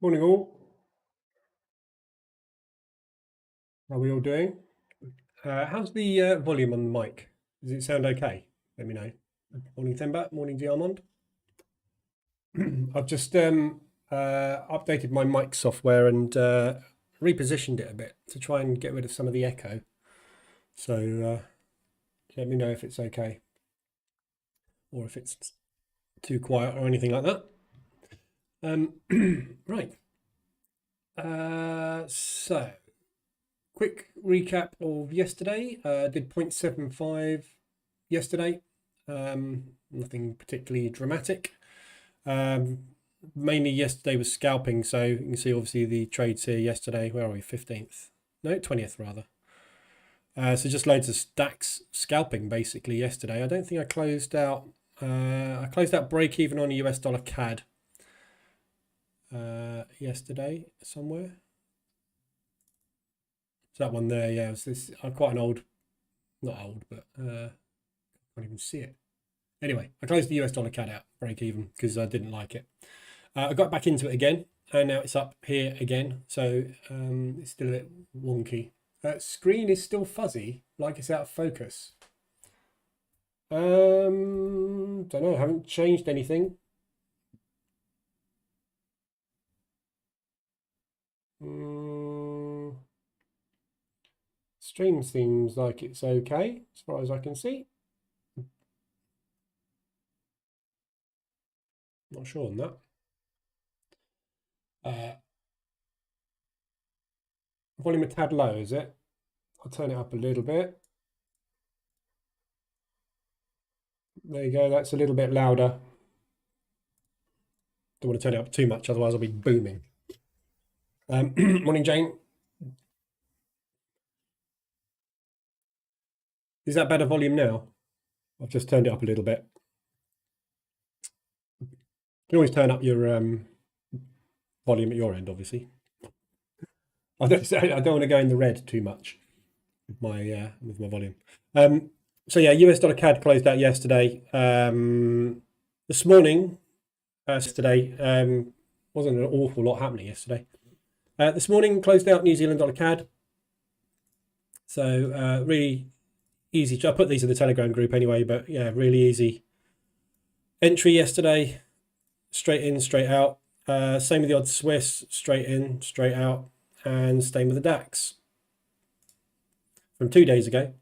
Morning all. How are we all doing? How's the volume on the mic? Does it sound okay? Let me know. Morning Themba, morning Diamond. I've just updated my mic software and repositioned it a bit to try and get rid of some of the echo. So let me know if it's okay or if it's too quiet or anything like that. Right. So quick recap of yesterday. Did 0.75 yesterday. Nothing particularly dramatic. Mainly yesterday was scalping, so you can see obviously the trades here yesterday. Where are we? 15th? No, 20th rather. So just loads of stacks scalping basically yesterday. I don't think I closed out. I closed out break even on a US dollar CAD yesterday somewhere. That one there, yeah, it's this quite an old, not old, but I can't even see it. Anyway, I closed the US dollar CAD out, break even, because I didn't like it. I got back into it again, and now it's up here again, so it's still a bit wonky. Screen is still fuzzy, like it's out of focus. Don't know, haven't changed anything. Stream seems like it's okay, as far as I can see. Not sure on that. Volume a tad low, is it? I'll turn it up a little bit. There you go, that's a little bit louder. Don't want to turn it up too much, otherwise I'll be booming. Morning, Jane. Is that better volume now? I've just turned it up a little bit. You can always turn up your volume at your end, obviously. I don't want to go in the red too much with my volume. So yeah, US dollar CAD closed out yesterday. This morning, yesterday wasn't an awful lot happening yesterday. This morning closed out New Zealand dollar CAD. So really easy. I put these in the Telegram group anyway, but yeah, really easy entry yesterday. Straight in, straight out. Same with the odd Swiss, straight in, straight out, and same with the DAX. From 2 days ago,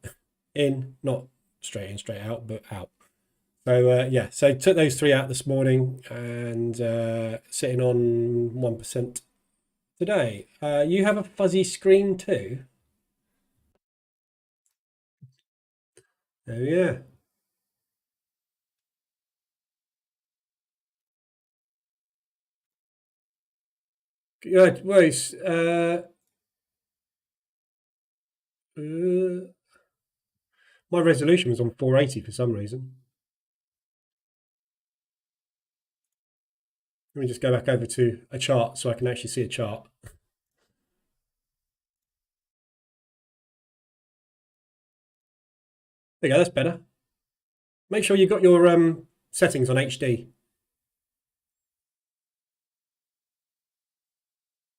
in, not straight in, straight out, but out. So yeah, so took those three out this morning and sitting on 1% today. You have a fuzzy screen too? Oh yeah. Good. Wait. My resolution was on 480 for some reason. Let me just go back over to a chart so I can actually see a chart. There you go, that's better. Make sure you've got your settings on HD.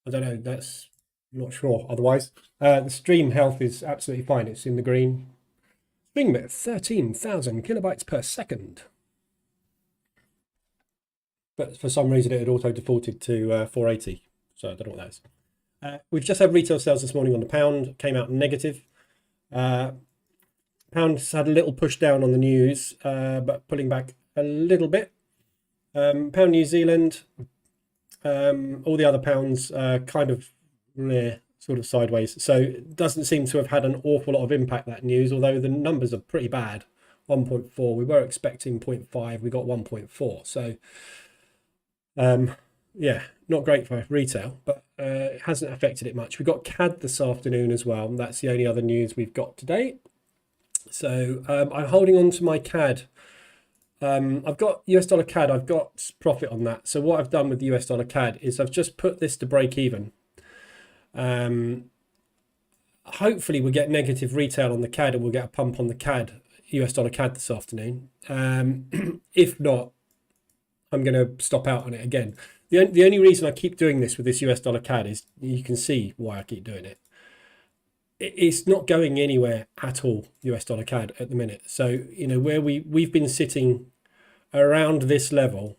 I don't know, that's not sure otherwise. The stream health is absolutely fine. It's in the green. Stream at 13,000 kilobytes per second. But for some reason it had auto defaulted to 480. So I don't know what that is. We've just had retail sales this morning on the pound, came out negative. Pound's had a little push down on the news, but pulling back a little bit. Pound New Zealand, all the other pounds kind of sort of sideways. So it doesn't seem to have had an awful lot of impact, that news, although the numbers are pretty bad. 1.4, we were expecting 0.5, we got 1.4. So yeah, not great for retail, but it hasn't affected it much. We've got CAD this afternoon as well. That's the only other news we've got today. So I'm holding on to my CAD. I've got US dollar CAD, I've got profit on that. So what I've done with the US dollar CAD is I've just put this to break even. Hopefully we'll get negative retail on the CAD and we'll get a pump on the CAD, US dollar CAD this afternoon. If not, I'm going to stop out on it again. The only reason I keep doing this with this US dollar CAD is you can see why I keep doing it. It's not going anywhere at all, US dollar CAD at the minute. So, you know, where we've been sitting around this level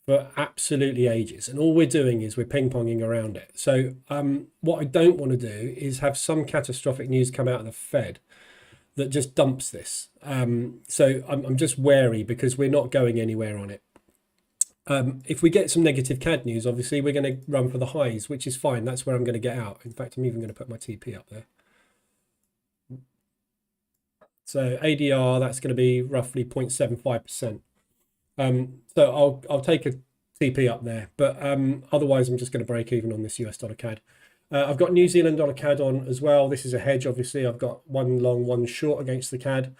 for absolutely ages, and all we're doing is we're ping-ponging around it. So what I don't want to do is have some catastrophic news come out of the Fed that just dumps this. So I'm just wary because we're not going anywhere on it. If we get some negative CAD news, obviously we're going to run for the highs, which is fine. That's where I'm going to get out. In fact, I'm even going to put my TP up there. So ADR, that's going to be roughly 0.75%. So I'll take a TP up there, but otherwise I'm just going to break even on this US dollar CAD. I've got New Zealand dollar CAD on as well. This is a hedge, obviously. I've got one long, one short against the CAD.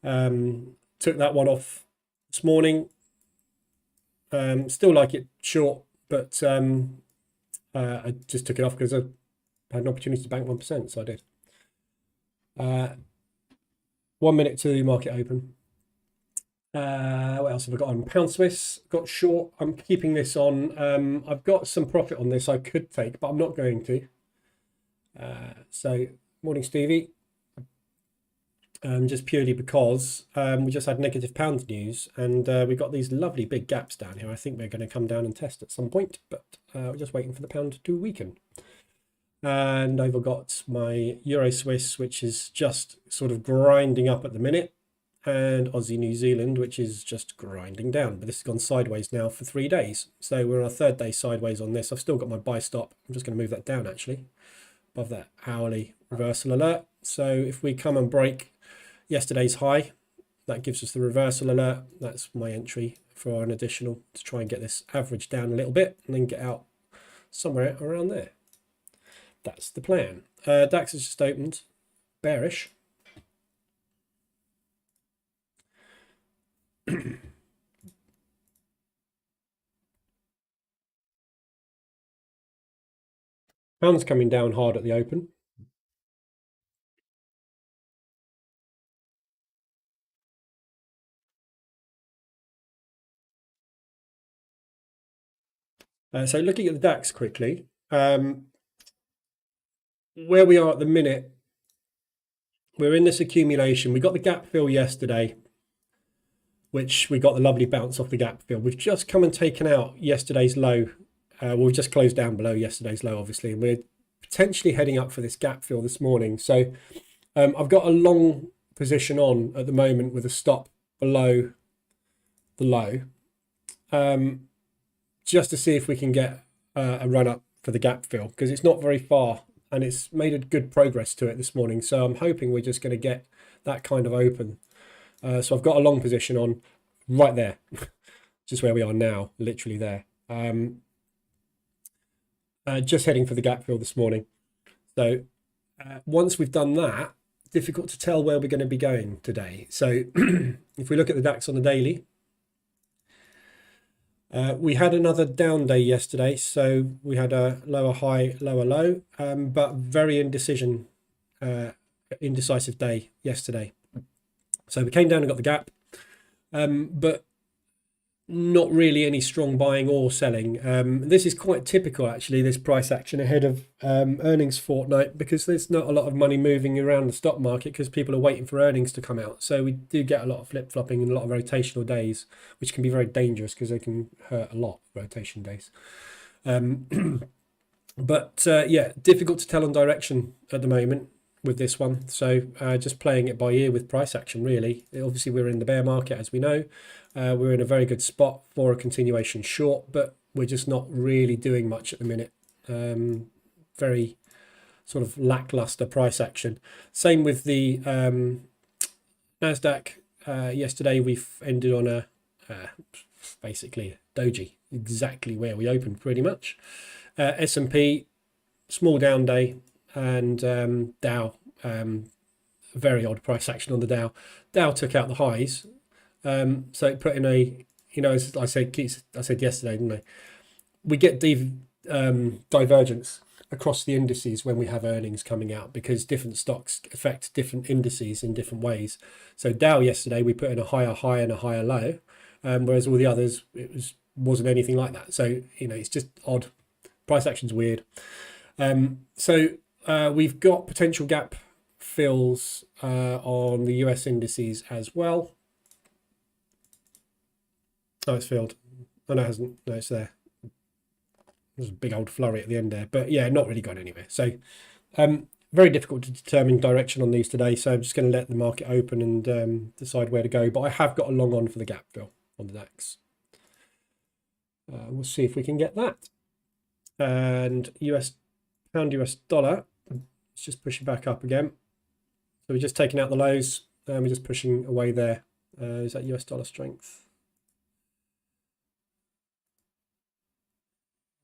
Took that one off this morning. Still like it short, but I just took it off because I had an opportunity to bank 1%, so I did. 1 minute to market open. What else have I got on? Pound Swiss, got short. I'm keeping this on. I've got some profit on this I could take, but I'm not going to. So, morning, Stevie. Just purely because we just had negative pound news, and we got these lovely big gaps down here. I think they're going to come down and test at some point, but we're just waiting for the pound to weaken. And I've got my Euro Swiss, which is just sort of grinding up at the minute, and Aussie New Zealand, which is just grinding down. But this has gone sideways now for 3 days. So we're on our third day sideways on this. I've still got my buy stop. I'm just going to move that down actually, above that hourly reversal alert. So if we come and break yesterday's high, that gives us the reversal alert. That's my entry for an additional to try and get this average down a little bit and then get out somewhere around there. That's the plan. DAX has just opened bearish. Pound's coming down hard at the open. So looking at the DAX quickly, where we are at the minute, we're in this accumulation. We got the gap fill yesterday, which we got the lovely bounce off the gap fill. We've just come and taken out yesterday's low. Well, we just closed down below yesterday's low, obviously, and we're potentially heading up for this gap fill this morning. So I've got a long position on at the moment with a stop below the low, just to see if we can get a run up for the gap fill, because it's not very far and it's made a good progress to it this morning. So I'm hoping we're just going to get that kind of open. So I've got a long position on right there, just where we are now, literally there. Just heading for the gap fill this morning. So once we've done that, difficult to tell where we're going to be going today. So if we look at the DAX on the daily, we had another down day yesterday. So we had a lower high, lower low, but very indecisive day yesterday. So we came down and got the gap, but not really any strong buying or selling. This is quite typical, actually, this price action ahead of earnings fortnight, because there's not a lot of money moving around the stock market because people are waiting for earnings to come out. So we do get a lot of flip-flopping and a lot of rotational days, which can be very dangerous because they can hurt a lot, rotation days. But yeah, difficult to tell on direction at the moment with this one. So just playing it by ear with price action, really. Obviously, we're in the bear market, as we know. We're in a very good spot for a continuation short, but we're just not really doing much at the minute. Very sort of lackluster price action. Same with the NASDAQ. Yesterday, we've ended on a basically a doji, exactly where we opened pretty much. S&P, small down day, and Dow, very odd price action on the Dow. Dow took out the highs. So it put in a, you know, as I said yesterday, didn't I? We get divergence across the indices when we have earnings coming out, because different stocks affect different indices in different ways. So Dow yesterday, we put in a higher high and a higher low, whereas all the others, it was wasn't anything like that. So, you know, it's just odd. Price action's weird. So we've got potential gap fills on the US indices as well. Oh, it's filled. Oh, no, it hasn't. No, it's there. There's a big old flurry at the end there. But yeah, not really gone anywhere. So very difficult to determine direction on these today. So I'm just going to let the market open and decide where to go. But I have got a long on for the gap fill on the DAX. We'll see if we can get that. And pound US dollar, it's just pushing back up again. So we're just taking out the lows and we're just pushing away there. Is that US dollar strength?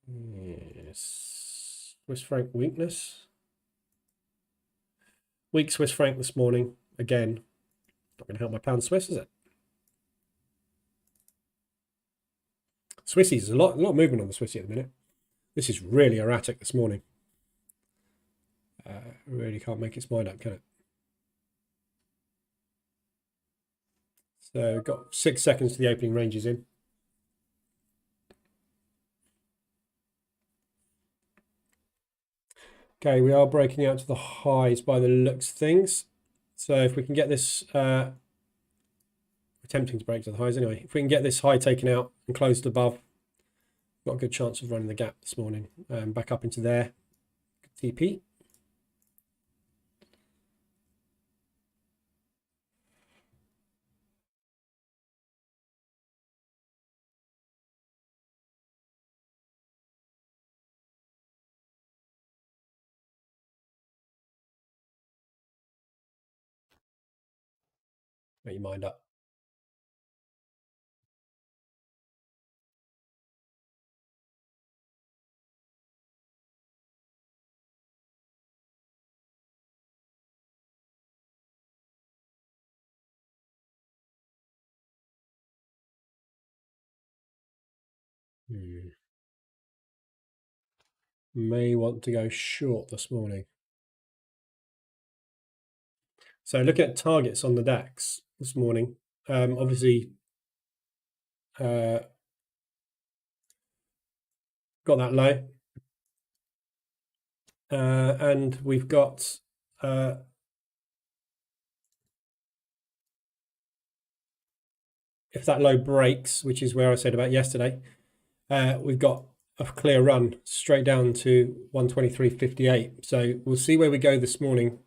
Yes. Swiss franc weakness. Weak Swiss franc this morning. Again, not going to help my pound Swiss, is it? Swissies, there's a lot of movement on the Swissy at the minute. This is really erratic this morning. Really can't make its mind up, can it? So got 6 seconds to the opening ranges in. Okay, we are breaking out to the highs by the looks of things. So if we can get this, attempting to break to the highs anyway. If we can get this high taken out and closed above, got a good chance of running the gap this morning. Back up into there. TP. Make your mind up. May want to go short this morning. So looking at targets on the DAX this morning, obviously got that low. And we've got if that low breaks, which is where I said about yesterday, we've got a clear run straight down to 123.58. So we'll see where we go this morning.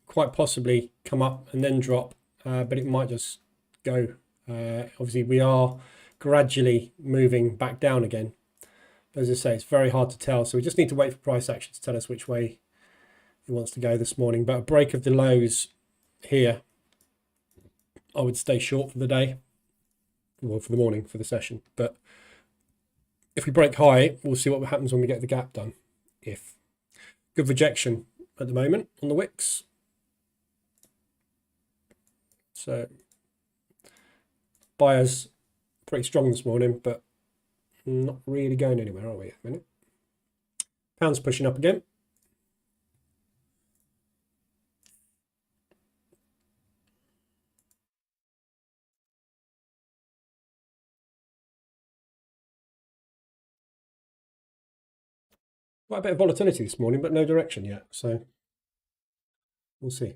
Quite possibly come up and then drop, but it might just go. Obviously, we are gradually moving back down again. As I say, it's very hard to tell. So we just need to wait for price action to tell us which way it wants to go this morning. But a break of the lows here, I would stay short for the day. Well, for the morning, for the session. But if we break high, we'll see what happens when we get the gap done. If good rejection at the moment on the wicks. So buyers pretty strong this morning, but not really going anywhere, are we, at the minute? Pound's pushing up again. Quite a bit of volatility this morning, but no direction yet. So we'll see.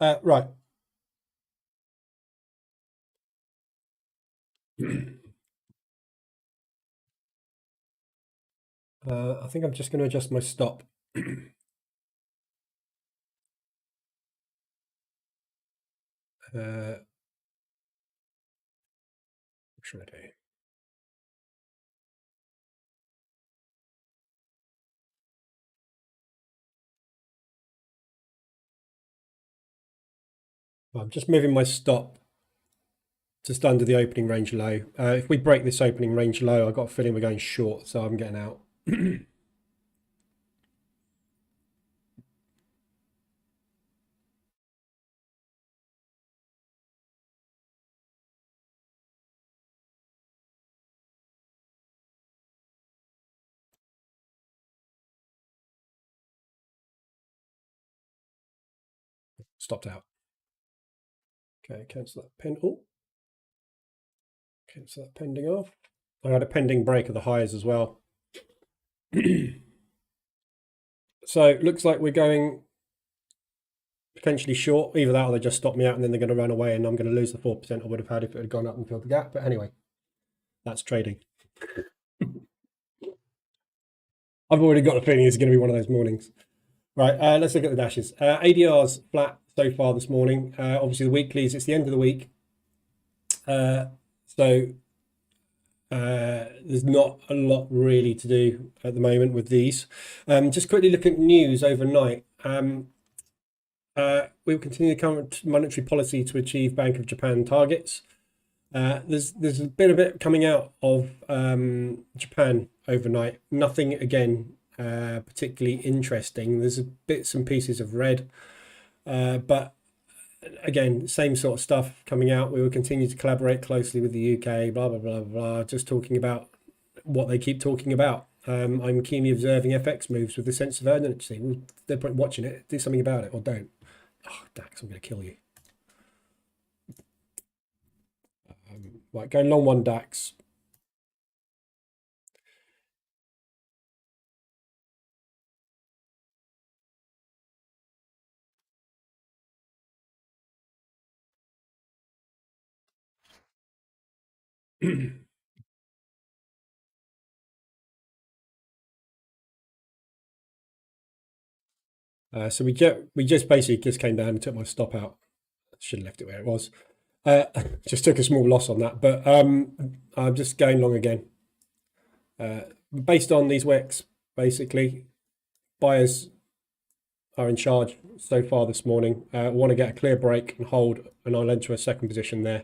Right. I think I'm just going to adjust my stop. What should I do? I'm just moving my stop just under the opening range low. If we break this opening range low, I've got a feeling we're going short, so I'm getting out. Stopped out. Okay, cancel that pen. Oh, cancel that pending off. I had a pending break of the highs as well. So it looks like we're going potentially short. Either that or they just stop me out and then they're going to run away and I'm going to lose the 4% I would have had if it had gone up and filled the gap. But anyway, that's trading. I've already got a feeling it's going to be one of those mornings. Right, let's look at the dashes. ADR's flat so far this morning. Obviously the weeklies, it's the end of the week. So there's not a lot really to do at the moment with these. Just quickly look at news overnight. We will continue the current monetary policy to achieve Bank of Japan targets. There's been a bit coming out of Japan overnight. Nothing again particularly interesting. There's bits and pieces of red, but again, same sort of stuff coming out. We will continue to collaborate closely with the UK. Blah blah blah blah. Just talking about what they keep talking about. I'm keenly observing FX moves with a sense of urgency. Well, they're watching it. Do something about it or don't. Oh, Dax, I'm going to kill you. Right, going long one DAX. So we just basically just came down and took my stop out. Should have left it where it was. Just took a small loss on that, but I'm just going long again. Based on these wicks, basically, buyers are in charge so far this morning. Want to get a clear break and hold, and I'll enter a second position there.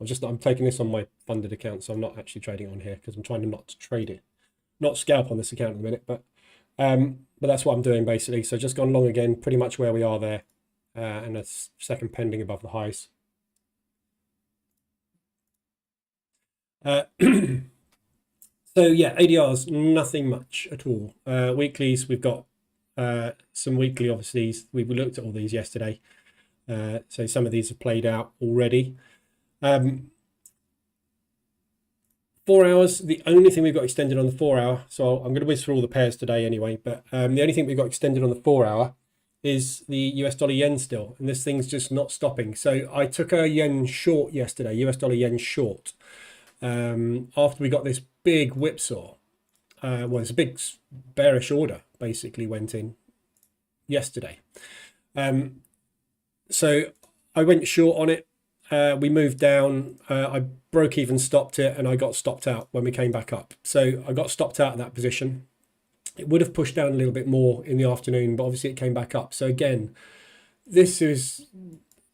I'm taking this on my funded account, so I'm not actually trading on here because I'm trying to not to trade it, not scalp on this account at the minute, but that's what I'm doing basically. So just gone long again, pretty much where we are there, and a second pending above the highs. So yeah, ADRs, nothing much at all. Weeklies, we've got some weekly, obviously, we looked at all these yesterday. So some of these have played out already. 4 hours, the only thing we've got extended on the 4 hour, so I'm going to whiz through all the pairs today anyway, but the only thing we've got extended on the 4 hour is the US dollar yen still, and this thing's just not stopping. So I took a yen short yesterday, US dollar yen short, after we got this big whipsaw. Well, it's a big bearish order basically went in yesterday. So I went short on it. We moved down. I broke even, stopped it, and I got stopped out when we came back up. So I got stopped out of that position. It would have pushed down a little bit more in the afternoon, but obviously it came back up. So again, this is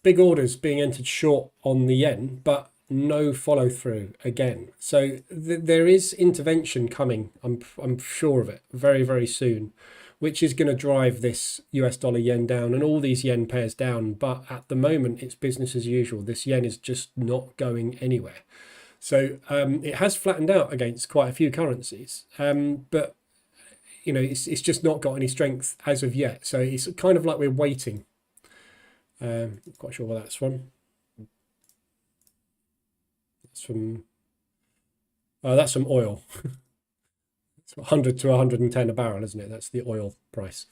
big orders being entered short on the yen, but no follow through again. So there is intervention coming. I'm sure of it very, very soon, which is going to drive this US dollar yen down and all these yen pairs down. But at the moment, it's business as usual. This yen is just not going anywhere. So it has flattened out against quite a few currencies, but you know, it's just not got any strength as of yet. So it's kind of like we're waiting. Not quite sure where that's from. That's from oil. It's 100 to 110 a barrel, isn't it? That's the oil price.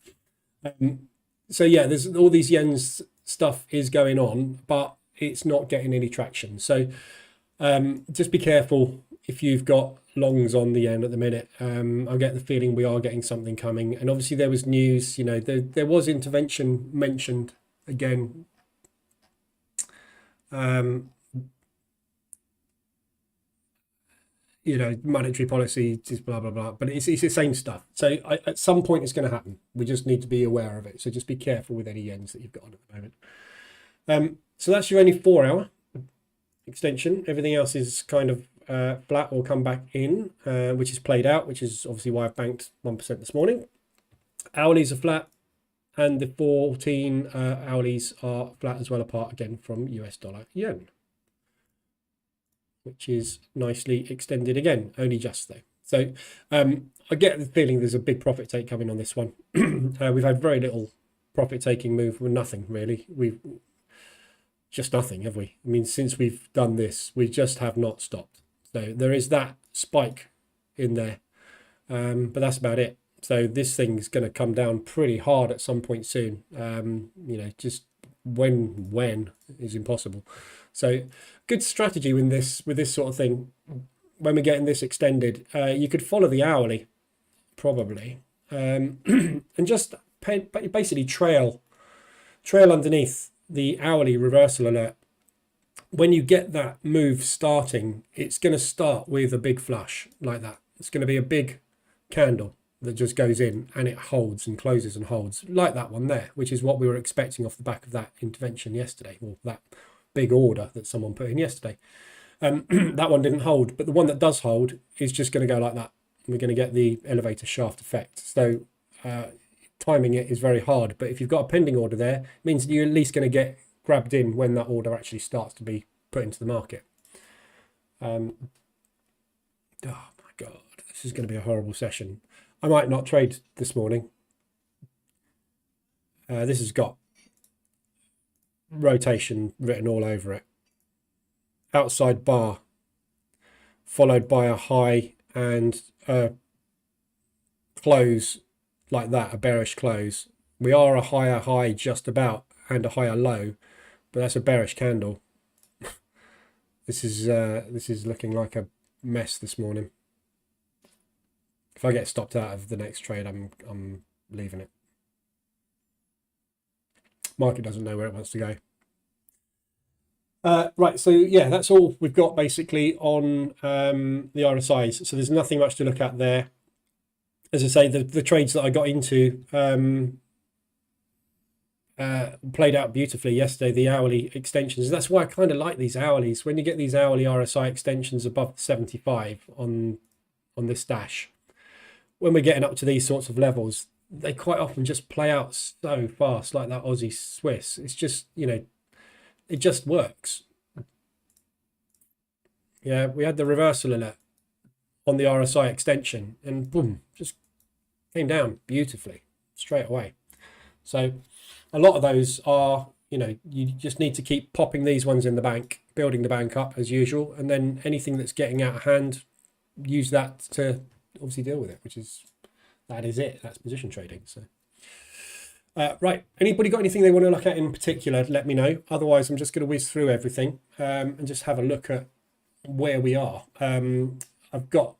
So yeah, there's all these yens stuff is going on, but it's not getting any traction. So just be careful if you've got longs on the yen at the minute. I get the feeling we are getting something coming, and obviously there was news. You know, there was intervention mentioned again. You know, monetary policy, just blah, blah, blah. But it's the same stuff. So at some point it's going to happen. We just need to be aware of it. So just be careful with any yens that you've got on at the moment. So that's your only 4 hour extension. Everything else is kind of flat or come back in, which is played out, which is obviously why I've banked 1% this morning. Hourlies are flat, and the 14 hourlies are flat as well, apart again from US dollar yen, which is nicely extended again, only just though. So I get the feeling there's a big profit take coming on this one. We've had very little profit taking move, with nothing really. We've just nothing, have we? I mean, since we've done this, we just have not stopped. So there is that spike in there, but that's about it. So this thing's going to come down pretty hard at some point soon. Just when is impossible. So good strategy with this sort of thing. When we're getting this extended, you could follow the hourly probably, and just basically trail underneath the hourly reversal alert. When you get that move starting, it's going to start with a big flush like that. It's going to be a big candle that just goes in and it holds and closes and holds like that one there, which is what we were expecting off the back of that intervention yesterday, or that big order that someone put in yesterday. That one didn't hold, but the one that does hold is just going to go like that. We're going to get the elevator shaft effect. So timing it is very hard, but if you've got a pending order there, it means that you're at least going to get grabbed in when that order actually starts to be put into the market. Oh my God, this is going to be a horrible session. I might not trade this morning. This has got rotation written all over it. Outside bar, followed by a high and a close like that, a bearish close. We are a higher high just about and a higher low, but that's a bearish candle. This is looking like a mess this morning. If I get stopped out of the next trade, I'm leaving it. Market doesn't know where it wants to go. Right, so yeah, that's all we've got basically on the RSIs. So there's nothing much to look at there. As I say, the trades that I got into played out beautifully yesterday, the hourly extensions. That's why I kind of like these hourlies. When you get these hourly RSI extensions above 75 on this dash, when we're getting up to these sorts of levels, they quite often just play out so fast, like that Aussie Swiss. It's just, it just works. Yeah, we had the reversal alert on the RSI extension and boom, just came down beautifully straight away. So a lot of those are, you just need to keep popping these ones in the bank, building the bank up as usual, and then anything that's getting out of hand, use that to obviously deal with it, that is it. That's position trading. So right, anybody got anything they want to look at in particular, let me know. Otherwise, I'm just going to whiz through everything and just have a look at where we are. I've got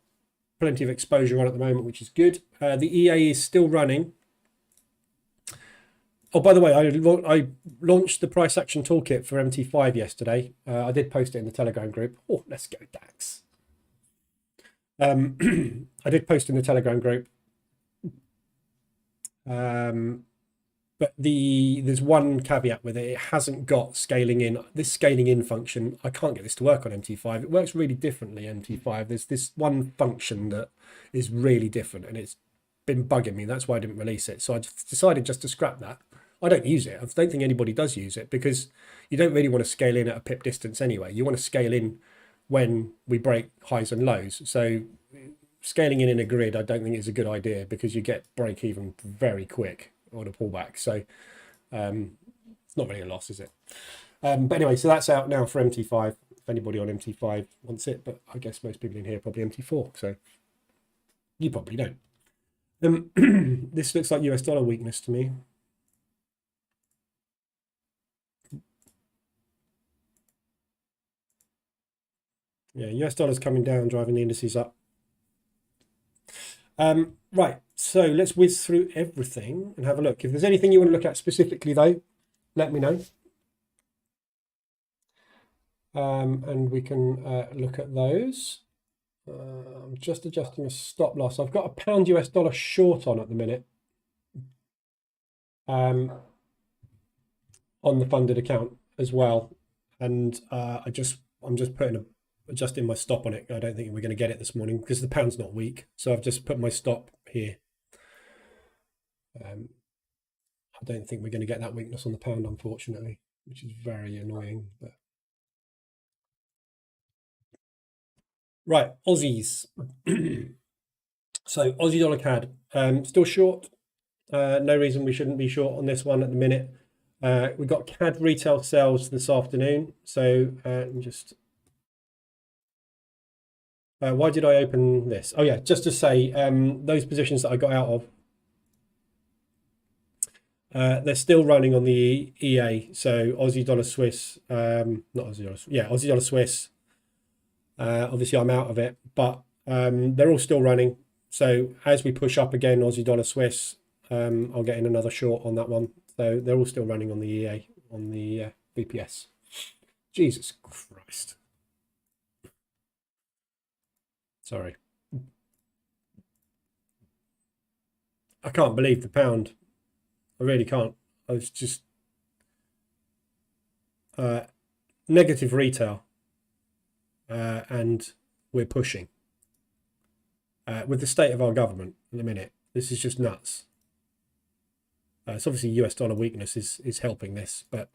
plenty of exposure on at the moment, which is good. The EA is still running. Oh, by the way, I launched the Price Action Toolkit for MT5 yesterday. I did post it in the Telegram group. Oh, let's go DAX. I did post in the Telegram group. But there's one caveat with it. It hasn't got scaling in. This scaling in function, I can't get this to work on MT5. It works really differently, MT5. There's this one function that is really different, and it's been bugging me. That's why I didn't release it. So I decided just to scrap that. I don't use it. I don't think anybody does use it because you don't really want to scale in at a pip distance anyway. You want to scale in when we break highs and lows. So scaling in a grid, I don't think is a good idea because you get break even very quick on a pullback. So it's not really a loss, is it? But anyway, so that's out now for MT5 if anybody on MT5 wants it, but I guess most people in here probably MT4, so you probably don't. This looks like US dollar weakness to me. Yeah, US dollar's coming down, driving the indices up. Right, so let's whiz through everything and have a look. If there's anything you want to look at specifically, though, let me know. And we can look at those. I'm just adjusting a stop loss. I've got a pound US dollar short on at the minute on the funded account as well. And I'm just adjusting my stop on it. I don't think we're going to get it this morning because the pound's not weak. So I've just put my stop here. I don't think we're going to get that weakness on the pound, unfortunately, which is very annoying. But right, Aussies. So Aussie dollar CAD, still short. No reason we shouldn't be short on this one at the minute. We've got CAD retail sales this afternoon. So just Why did I open this? Oh yeah, just to say, those positions that I got out of, they're still running on the EA. So Aussie dollar Swiss, not Aussie dollar, yeah, Aussie dollar Swiss. Obviously, I'm out of it, but they're all still running. So as we push up again, Aussie dollar Swiss, I'll get in another short on that one. So they're all still running on the EA, on the VPS. Jesus Christ. Sorry. I can't believe the pound. I really can't. I was just negative retail, and we're pushing with the state of our government in a minute. This is just nuts. It's obviously US dollar weakness is helping this, but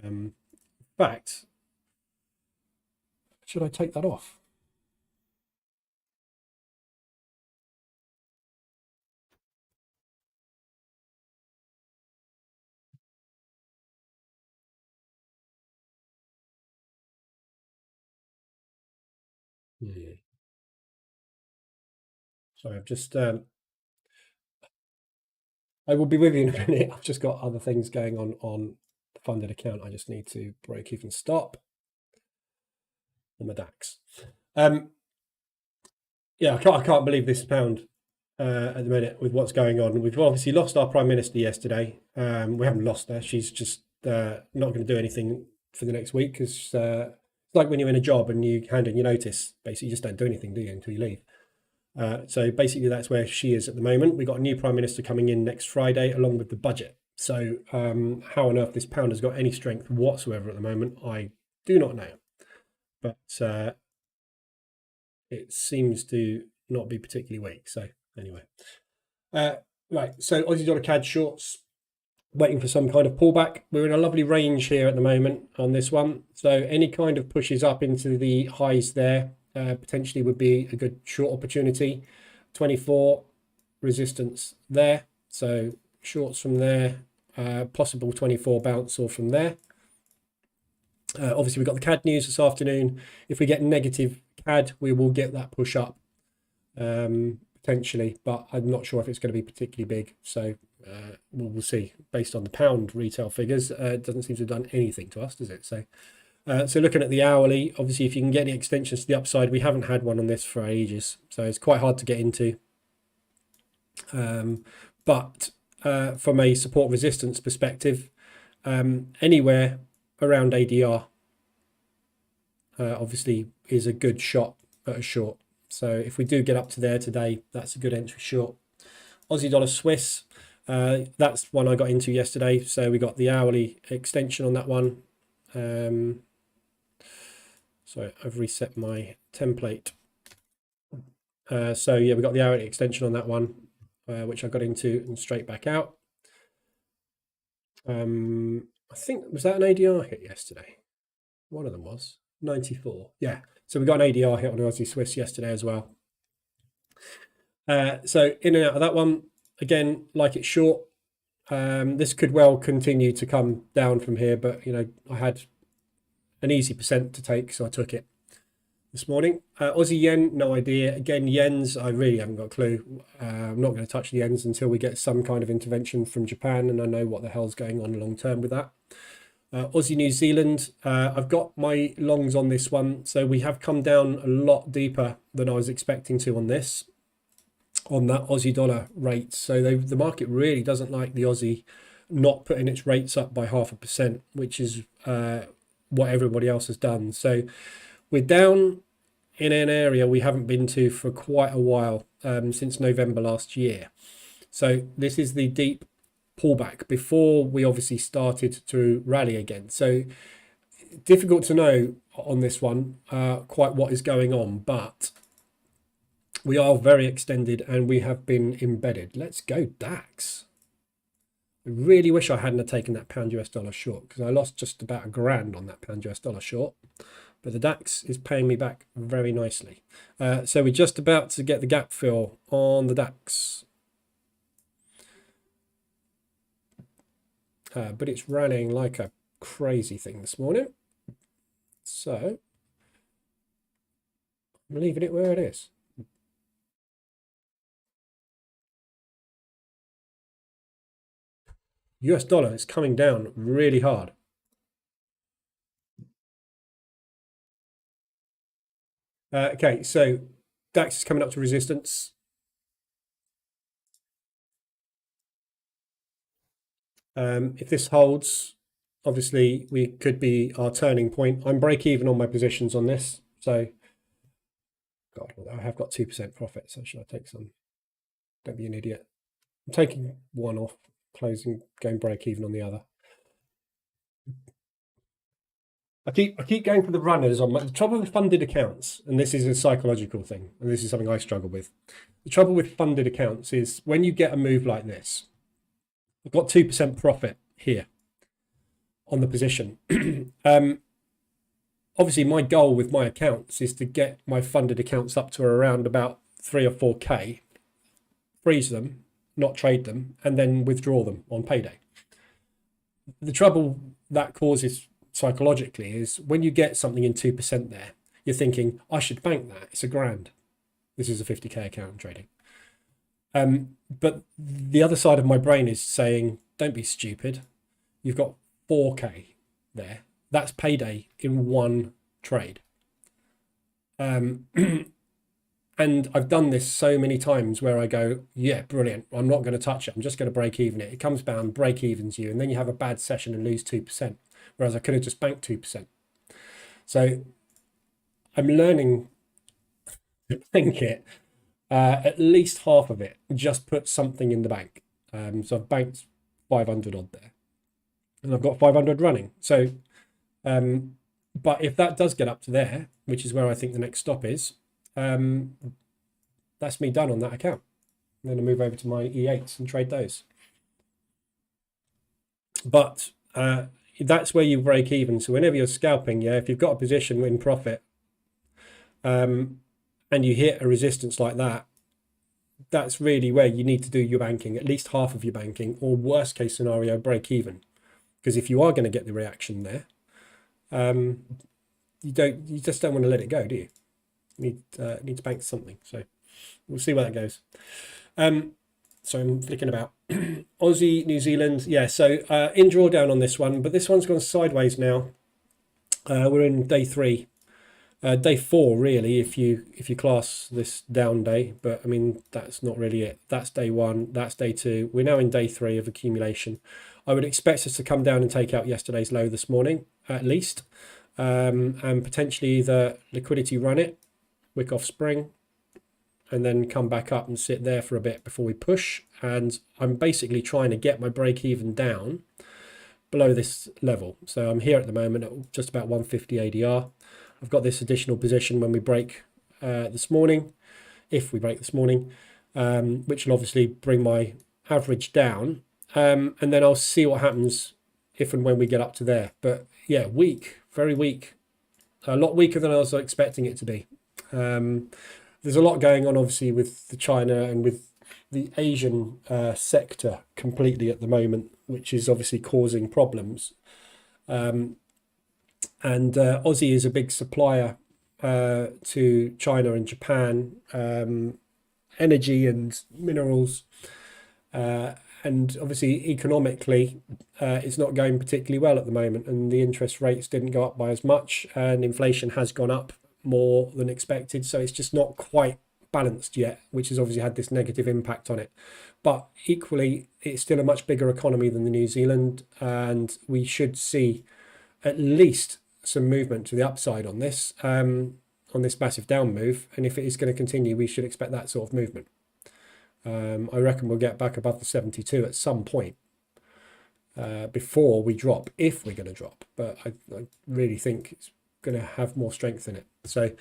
in fact, should I take that off? Yeah. Sorry, I've just I will be with you in a minute. I've just got other things going on the funded account. I just need to break even stop on the DAX. Yeah, I can't believe this pound at the minute with what's going on. We've obviously lost our Prime Minister yesterday. We haven't lost her. She's just not going to do anything for the next week because it's like when you're in a job and you hand in your notice. Basically, you just don't do anything, do you, until you leave. So basically, that's where she is at the moment. We've got a new Prime Minister coming in next Friday, along with the budget. So how on earth this pound has got any strength whatsoever at the moment, I do not know. But it seems to not be particularly weak. So anyway, right. So Aussie dollar CAD shorts, waiting for some kind of pullback. We're in a lovely range here at the moment on this one. So any kind of pushes up into the highs there potentially would be a good short opportunity. 24 resistance there. So shorts from there, possible 24 bounce or from there. Obviously, we've got the CAD news this afternoon. If we get negative CAD, we will get that push up potentially, but I'm not sure if it's going to be particularly big. So we'll see. Based on the pound retail figures, it doesn't seem to have done anything to us, does it? So looking at the hourly, obviously, if you can get any extensions to the upside, we haven't had one on this for ages, so it's quite hard to get into. But from a support resistance perspective, anywhere around ADR obviously is a good shot at a short. So if we do get up to there today, that's a good entry short. Aussie dollar Swiss, that's one I got into yesterday. So we got the hourly extension on that one. So I've reset my template. So yeah, we got the hourly extension on that one, which I got into and straight back out. I think, was that an ADR hit yesterday? One of them was 94. Yeah. So we got an ADR hit on Aussie Swiss yesterday as well. So in and out of that one, again, like it's short. This could well continue to come down from here, but you know, I had an easy percent to take, so I took it this morning. Aussie yen, no idea. Again, yens, I really haven't got a clue. I'm not going to touch the yens until we get some kind of intervention from Japan and I know what the hell's going on long term with that. Aussie New Zealand, I've got my longs on this one, so we have come down a lot deeper than I was expecting to on this, on that Aussie dollar rate. So the market really doesn't like the Aussie not putting its rates up by 0.5%, which is what everybody else has done. So we're down in an area we haven't been to for quite a while, since November last year. So this is the deep pullback before we obviously started to rally again. So difficult to know on this one quite what is going on, but we are very extended and we have been embedded. Let's go DAX. I really wish I hadn't have taken that pound US dollar short because I lost just about $1,000 on that pound US dollar short. But the DAX is paying me back very nicely. So we're just about to get the gap fill on the DAX. But it's rallying like a crazy thing this morning. So I'm leaving it where it is. US dollar is coming down really hard. Okay, so DAX is coming up to resistance. If this holds, obviously we could be our turning point. I'm break even on my positions on this. So, God, I have got 2% profit. So should I take some? Don't be an idiot. I'm taking one off, closing, going break even on the other. I keep going for the runners on the trouble with funded accounts, and this is a psychological thing, and this is something I struggle with. The trouble with funded accounts is when you get a move like this, I've got 2% profit here on the position. Obviously, my goal with my accounts is to get my funded accounts up to around about 3 or 4K, freeze them, not trade them, and then withdraw them on payday. The trouble that causes psychologically is when you get something in 2% there, you're thinking, I should bank that. It's $1,000. This is a 50K account I'm trading. But the other side of my brain is saying, don't be stupid. You've got 4K there. That's payday in one trade. And I've done this so many times where I go, yeah, brilliant. I'm not going to touch it. I'm just going to break even it. It comes down, break evens you, and then you have a bad session and lose 2%. Whereas I could have just banked 2%. So I'm learning to think it. At least half of it, just put something in the bank. So I've banked 500 odd there. And I've got 500 running. So, but if that does get up to there, which is where I think the next stop is, that's me done on that account. I'm going to move over to my E8s and trade those. But that's where you break even. So whenever you're scalping, yeah, if you've got a position in profit, and you hit a resistance like that, that's really where you need to do your banking, at least half of your banking, or worst case scenario, break even. Because if you are going to get the reaction there, you just don't want to let it go, do you? You need to bank something. So we'll see where that goes. So I'm flicking about. Aussie, New Zealand, yeah. So in drawdown on this one, but this one's gone sideways now. We're in day 3. Day 4, really, if you class this down day, but I mean that's not really it. That's day 1. That's day 2. We're now in day 3 of accumulation. I would expect us to come down and take out yesterday's low this morning, at least, and potentially the liquidity run it, wick off spring, and then come back up and sit there for a bit before we push. And I'm basically trying to get my break even down below this level. So I'm here at the moment at just about 150 ADR. I've got this additional position when we break this morning, if we break this morning, which will obviously bring my average down. And then I'll see what happens if and when we get up to there. But yeah, weak, very weak, a lot weaker than I was expecting it to be. There's a lot going on, obviously, with the China and with the Asian sector completely at the moment, which is obviously causing problems. And Aussie is a big supplier to China and Japan, energy and minerals. And obviously, economically, it's not going particularly well at the moment. And the interest rates didn't go up by as much. And inflation has gone up more than expected. So it's just not quite balanced yet, which has obviously had this negative impact on it. But equally, it's still a much bigger economy than the New Zealand. And we should see at least some movement to the upside on this massive down move, and if it is going to continue, we should expect that sort of movement. I reckon we'll get back above the 72 at some point before we drop, if we're going to drop, but I really think it's going to have more strength in it. So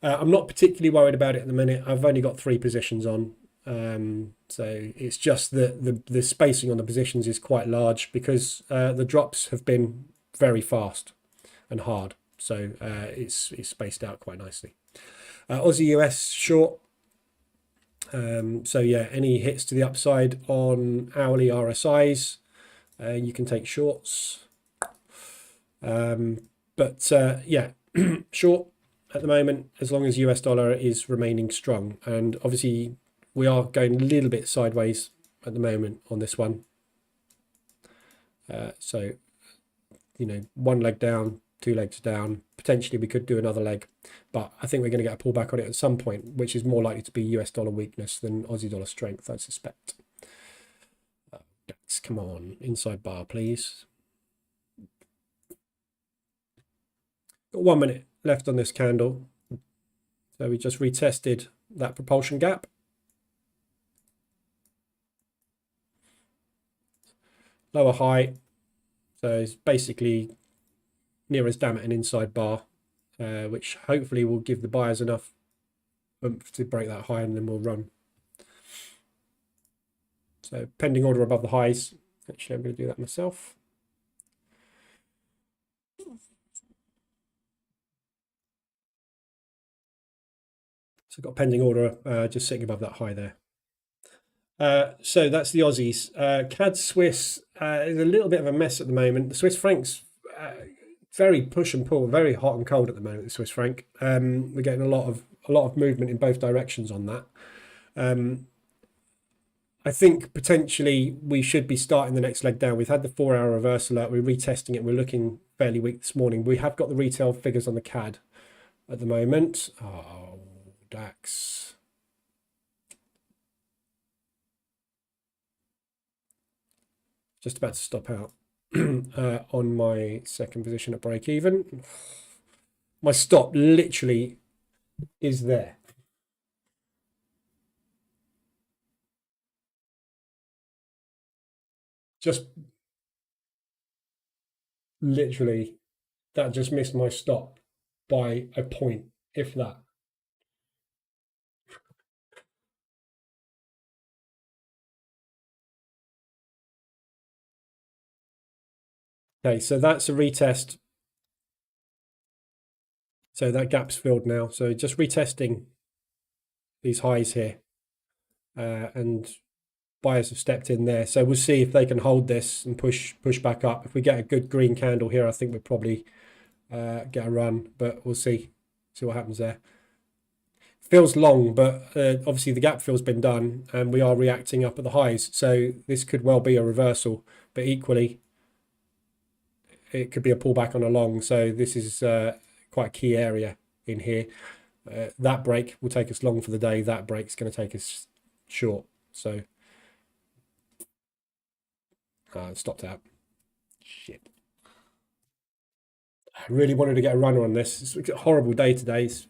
I'm not particularly worried about it at the minute. I've only got 3 positions on, so it's just the spacing on the positions is quite large because the drops have been very fast and hard, so it's spaced out quite nicely. Aussie US short. So yeah, any hits to the upside on hourly RSIs, you can take shorts. But yeah, short at the moment, as long as US dollar is remaining strong. And obviously we are going a little bit sideways at the moment on this one. So, you know, one leg down, two legs down. Potentially we could do another leg, but I think we're going to get a pullback on it at some point, which is more likely to be US dollar weakness than Aussie dollar strength, I suspect. Come on, inside bar, please. Got 1 minute left on this candle. So we just retested that propulsion gap. Lower high. So it's basically near as damn it an inside bar, which hopefully will give the buyers enough oomph to break that high, and then we'll run. So pending order above the highs. Actually, I'm going to do that myself. So I've got pending order just sitting above that high there. So that's the Aussies. CAD Swiss is a little bit of a mess at the moment. The Swiss franc's very push and pull, very hot and cold at the moment. The Swiss franc. We're getting a lot of movement in both directions on that. I think potentially we should be starting the next leg down. We've had the 4-hour reversal alert. We're retesting it. We're looking fairly weak this morning. We have got the retail figures on the CAD at the moment. Oh, DAX. Just about to stop out on my second position at break even. My stop literally is there. Just literally, that just missed my stop by a point, if that. Okay, so that's a retest. So that gap's filled now. So just retesting these highs here. And buyers have stepped in there. So we'll see if they can hold this and push back up. If we get a good green candle here, I think we'll probably get a run, but we'll see what happens there. Feels long, but obviously the gap fill's been done and we are reacting up at the highs. So this could well be a reversal, but equally it could be a pullback on a long. So this is quite a key area in here. That break will take us long for the day. That break's going to take us short. So stopped out. Shit. I really wanted to get a runner on this. It's a horrible day today. It's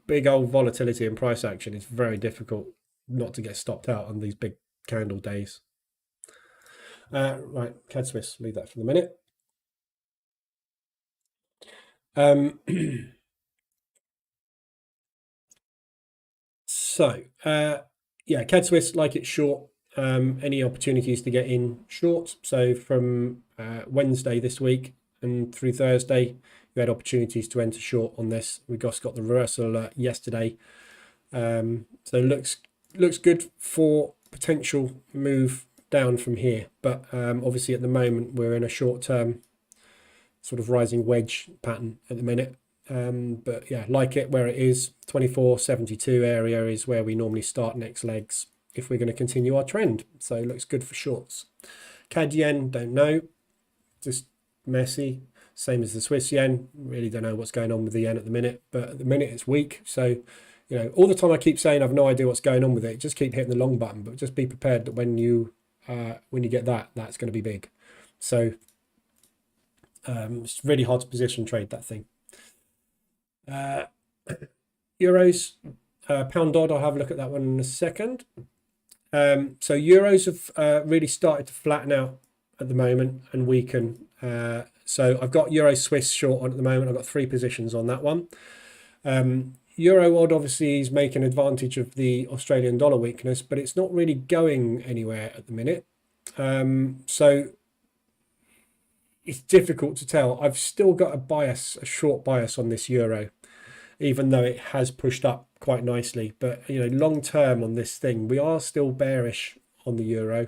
big old volatility and price action. It's very difficult not to get stopped out on these big candle days. Right, CAD Swiss, leave that for the minute. So, yeah, CAD Swiss, like it's short. Any opportunities to get in short. So from Wednesday this week and through Thursday, you had opportunities to enter short on this. We just got the reversal alert yesterday. So looks good for potential move down from here. But obviously at the moment, we're in a short-term sort of rising wedge pattern at the minute. But yeah, like it where it is. 24.72 area is where we normally start next legs if we're going to continue our trend. So it looks good for shorts. CAD yen, don't know. Just messy. Same as the Swiss yen. Really don't know what's going on with the yen at the minute. But at the minute it's weak. So, you know, all the time I keep saying I've no idea what's going on with it. Just keep hitting the long button. But just be prepared that when you get that, that's going to be big. So it's really hard to position trade that thing. Euros, pound odd. I'll have a look at that one in a second. So euros have really started to flatten out at the moment and weaken. So I've got euro Swiss short on at the moment. I've got 3 positions on that one. Euro odd obviously is making advantage of the Australian dollar weakness, but it's not really going anywhere at the minute. So it's difficult to tell. I've still got a short bias on this euro, even though it has pushed up quite nicely. But, you know, long term on this thing, we are still bearish on the euro.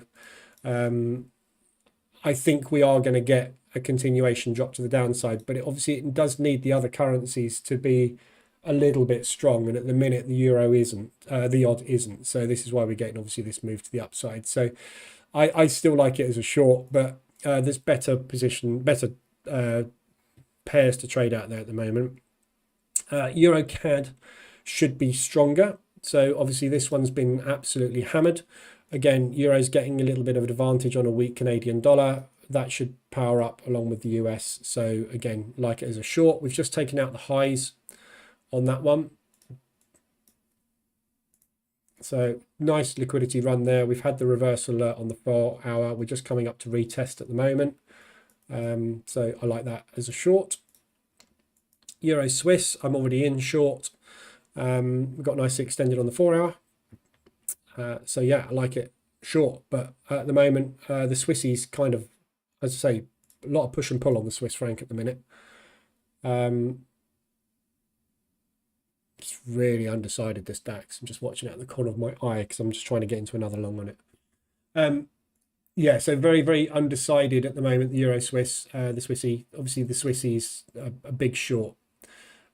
I think we are going to get a continuation drop to the downside, but obviously it does need the other currencies to be a little bit strong, and at the minute the euro isn't, the odd isn't. So this is why we're getting obviously this move to the upside. So I still like it as a short, but there's better pairs to trade out there at the moment. Euro CAD should be stronger. So obviously this one's been absolutely hammered. Again, euro's getting a little bit of an advantage on a weak Canadian dollar. That should power up along with the US. So again, like it as a short. We've just taken out the highs on that one. So nice liquidity run there. We've had the reversal on the 4 hour. We're just coming up to retest at the moment. So I like that as a short. Euro Swiss, I'm already in short. We've got nicely extended on the 4 hour. So yeah, I like it short. But at the moment, the Swissies kind of, as I say, a lot of push and pull on the Swiss franc at the minute. It's really undecided, this DAX. I'm just watching it out the corner of my eye because I'm just trying to get into another long on it. Yeah, so very, very undecided at the moment, the Euro Swiss, the Swissy. Obviously, the Swissy's a big short.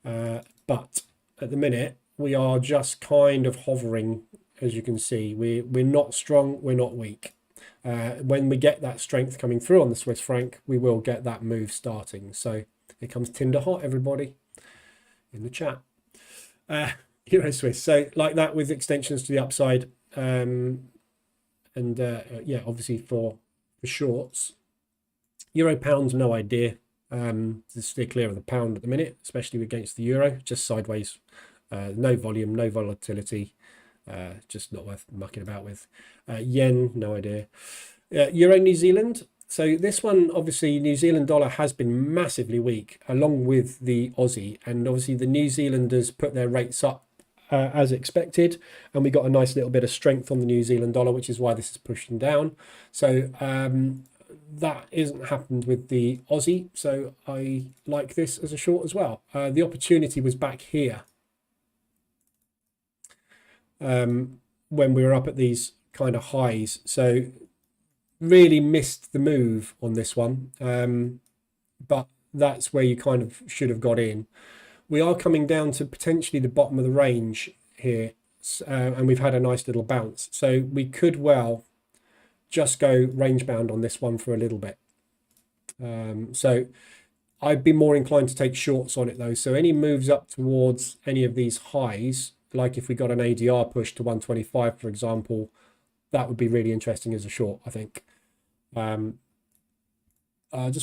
But at the minute, we are just kind of hovering, as you can see. We're not strong, we're not weak. When we get that strength coming through on the Swiss franc, we will get that move starting. So here comes Tinder Hot, everybody, in the chat. Euro Swiss, so like that with extensions to the upside. Yeah, obviously for shorts. Euro pounds, no idea. To steer clear of the pound at the minute, especially against the euro, just sideways. No volume, no volatility, just not worth mucking about with. Yen, no idea. Euro New Zealand. So this one, obviously, New Zealand dollar has been massively weak, along with the Aussie, and obviously the New Zealanders put their rates up as expected, and we got a nice little bit of strength on the New Zealand dollar, which is why this is pushing down. So that isn't happened with the Aussie, so I like this as a short as well. The opportunity was back here when we were up at these kind of highs, so really missed the move on this one, but that's where you kind of should have got in. We are coming down to potentially the bottom of the range here, and we've had a nice little bounce, so we could well just go range bound on this one for a little bit. So I'd be more inclined to take shorts on it though. So any moves up towards any of these highs, like if we got an ADR push to 125, for example, that would be really interesting as a short, I think. Just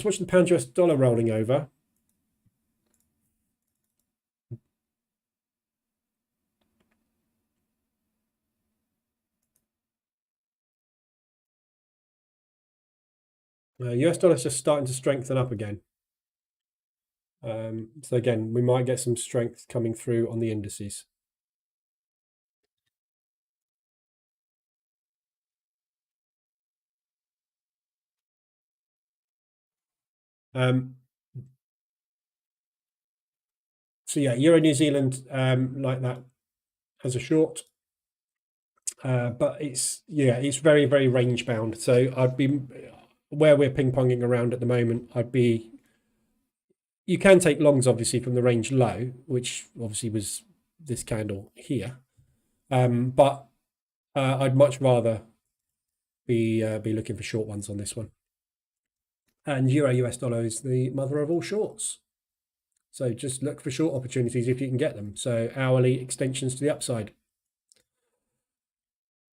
watching the pound US dollar rolling over. US dollar is just starting to strengthen up again. So again, we might get some strength coming through on the indices. So yeah, Euro New Zealand, like that as a short. But it's very, very range bound. So I'd be, where we're ping ponging around at the moment, you can take longs obviously from the range low, which obviously was this candle here. But I'd much rather be looking for short ones on this one. And Euro US dollar is the mother of all shorts. So just look for short opportunities if you can get them. So hourly extensions to the upside.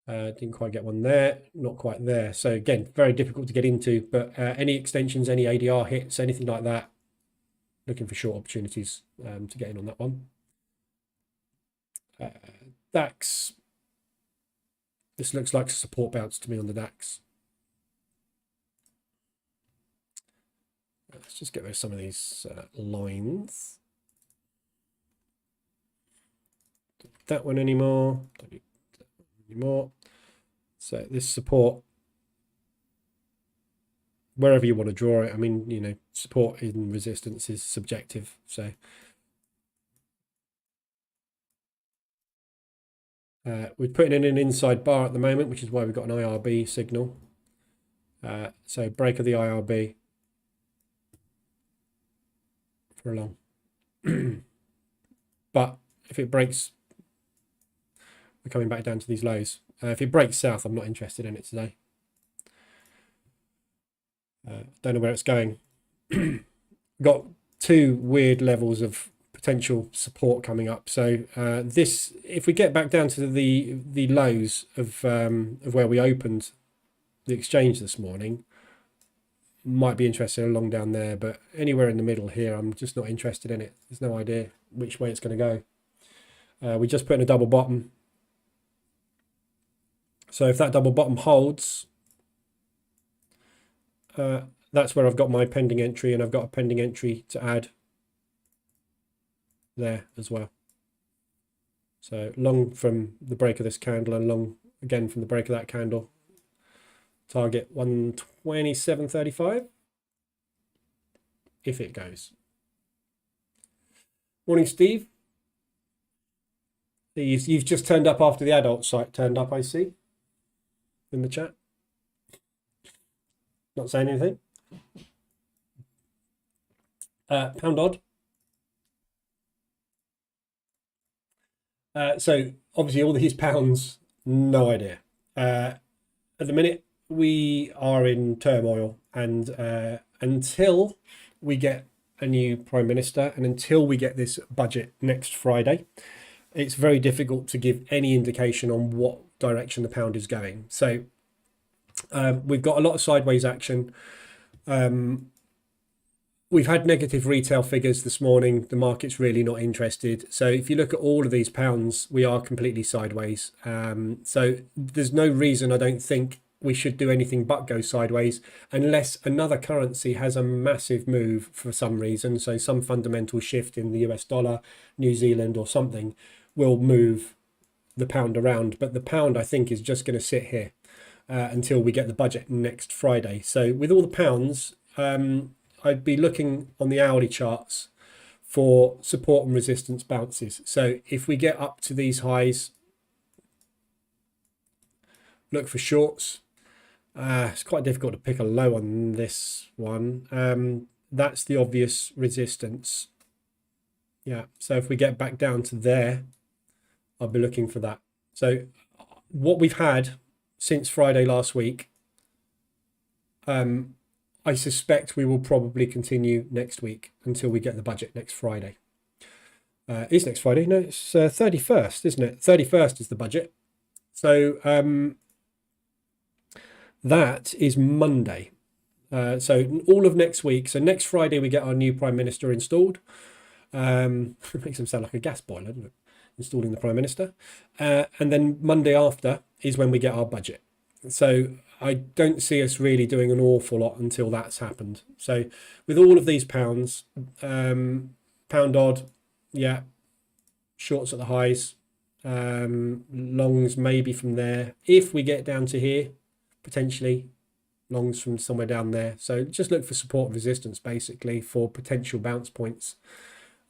Didn't quite get one there, not quite there. So again, very difficult to get into, but any extensions, any ADR hits, anything like that, looking for short opportunities to get in on that one. DAX, this looks like a support bounce to me on the DAX. Let's just get rid of some of these lines. Don't need that one anymore. Don't need that one anymore. So this support, wherever you want to draw it, I mean, support and resistance is subjective. So we're putting in an inside bar at the moment, which is why we've got an IRB signal. So break of the IRB for a long. But if it breaks, we're coming back down to these lows. If it breaks south, I'm not interested in it today. Don't know where it's going. Got two weird levels of potential support coming up. So this, if we get back down to the lows of where we opened the exchange this morning, might be interested along down there, but anywhere in the middle here, I'm just not interested in it. There's no idea which way it's going to go. We just put in a double bottom. So if that double bottom holds, that's where I've got my pending entry, and I've got a pending entry to add there as well. So long from the break of this candle and long again from the break of that candle. Target 127.35 if it goes. Morning, Steve. You've just turned up after the adult site turned up, I see, in the chat. Not saying anything. Pound odd. So obviously all these pounds, no idea. At the minute, we are in turmoil, and until we get a new Prime Minister and until we get this budget next Friday, it's very difficult to give any indication on what direction the pound is going. So we've got a lot of sideways action. We've had negative retail figures this morning. The market's really not interested. So if you look at all of these pounds, we are completely sideways. So there's no reason, I don't think, we should do anything but go sideways unless another currency has a massive move for some reason. So some fundamental shift in the US dollar, New Zealand or something will move the pound around. But the pound, I think, is just going to sit here until we get the budget next Friday. So with all the pounds, I'd be looking on the hourly charts for support and resistance bounces. So if we get up to these highs, look for shorts. It's quite difficult to pick a low on this one. That's the obvious resistance. Yeah, so if we get back down to there, I'll be looking for that. So what we've had since Friday last week, I suspect we will probably continue next week until we get the budget next Friday. Is next Friday? No, it's 31st, isn't it? 31st is the budget. So that is Monday. So all of next week. So next Friday we get our new Prime Minister installed. It makes him sound like a gas boiler, doesn't it? Installing the Prime Minister. And then Monday after is when we get our budget. So I don't see us really doing an awful lot until that's happened. So with all of these pounds, pound odd, yeah, shorts at the highs, longs maybe from there. If we get down to here, potentially longs from somewhere down there. So just look for support and resistance basically for potential bounce points.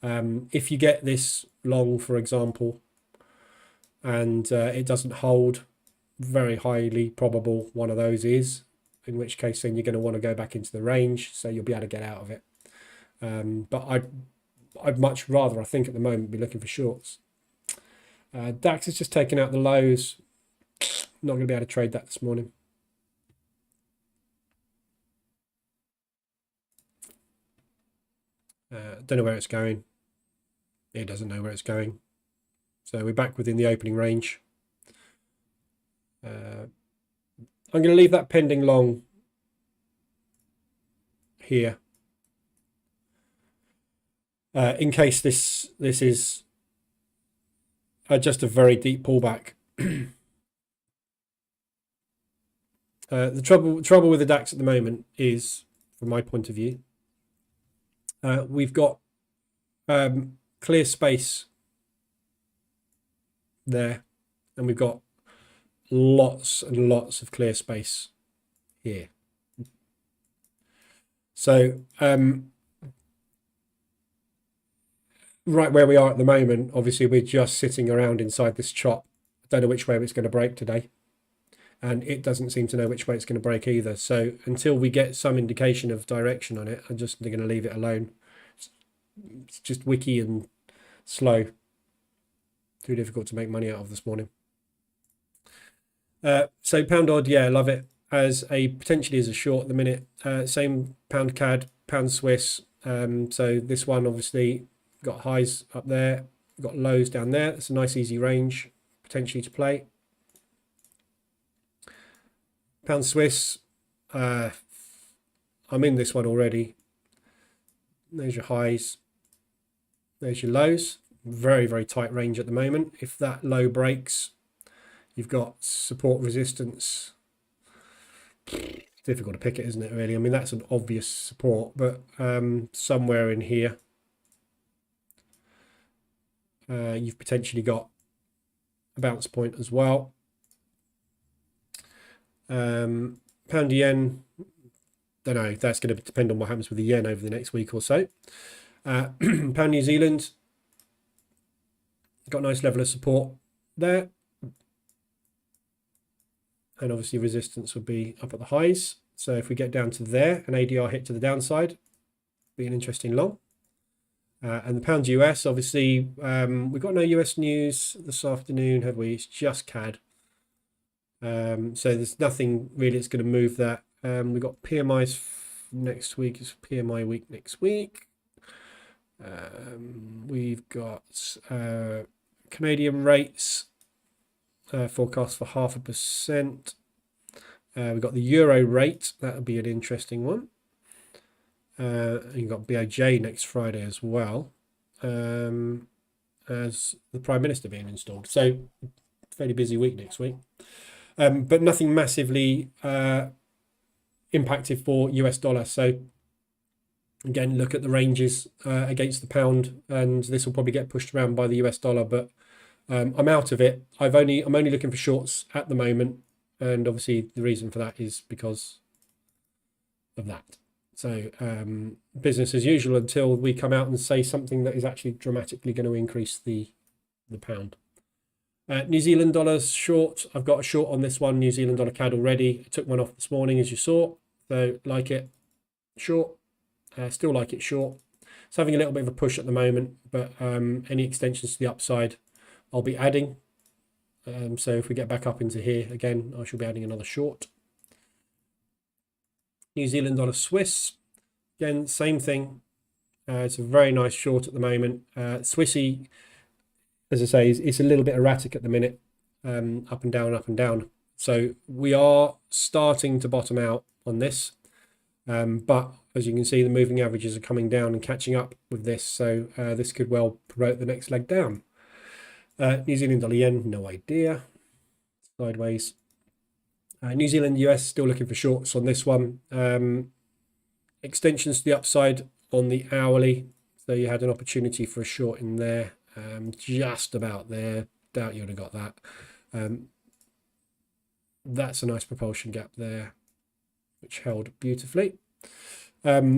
If you get this long, for example, and it doesn't hold, very highly probable one of those is, in which case then you're going to want to go back into the range, so you'll be able to get out of it. But I'd much rather, I think at the moment, be looking for shorts. DAX has just taken out the lows. Not going to be able to trade that this morning. Don't know where it's going. It doesn't know where it's going. So we're back within the opening range. I'm going to leave that pending long here in case this is just a very deep pullback. The trouble with the DAX at the moment is, from my point of view, we've got clear space there, and we've got lots and lots of clear space here. So right where we are at the moment, obviously we're just sitting around inside this chop. I don't know which way it's going to break today, and it doesn't seem to know which way it's going to break either. So until we get some indication of direction on it, I'm just going to leave it alone. It's just wicky and slow. too difficult to make money out of this morning. So pound odd, yeah, love it as a potentially as a short at the minute. Same pound CAD, pound Swiss. So this one obviously got highs up there, got lows down there. It's a nice easy range potentially to play. Pound Swiss, I'm in this one already. There's your highs, there's your lows. Very, very tight range at the moment. If that low breaks, you've got support resistance. Difficult to pick it, isn't it, really? I mean, that's an obvious support, but somewhere in here, you've potentially got a bounce point as well. Pound yen, don't know. That's going to depend on what happens with the yen over the next week or so. Pound New Zealand, got a nice level of support there. And obviously resistance would be up at the highs. So if we get down to there, an ADR hit to the downside, be an interesting long. And the pound US, obviously, we've got no US news this afternoon, have we? It's just CAD. So there's nothing really that's going to move that. We've got PMIs next week. It's PMI week next week. We've got Canadian rates. Forecast for 0.5%. We've got the euro rate. That would be an interesting one. You've got BHJ next Friday as well, as the Prime Minister being installed. So fairly busy week next week. But nothing massively impacted for US dollar. So again, look at the ranges against the pound, and this will probably get pushed around by the US dollar, but I'm out of it. I'm only looking for shorts at the moment, and obviously the reason for that is because of that. So business as usual until we come out and say something that is actually dramatically going to increase the pound. New Zealand dollars short. I've got a short on this one, New Zealand dollar CAD already. I took one off this morning, as you saw. So like it short, still like it short. It's having a little bit of a push at the moment, but any extensions to the upside I'll be adding. So if we get back up into here again, I shall be adding another short. New Zealand dollar Swiss, again, same thing. It's a very nice short at the moment. Swissy, as I say, it's a little bit erratic at the minute, up and down, up and down. So we are starting to bottom out on this. But as you can see, the moving averages are coming down and catching up with this. So this could well promote the next leg down. New Zealand dollar yen, no idea. Sideways. New Zealand US, still looking for shorts on this one. Extensions to the upside on the hourly. So you had an opportunity for a short in there. Just about there. Doubt you would have got that. That's a nice propulsion gap there, which held beautifully. But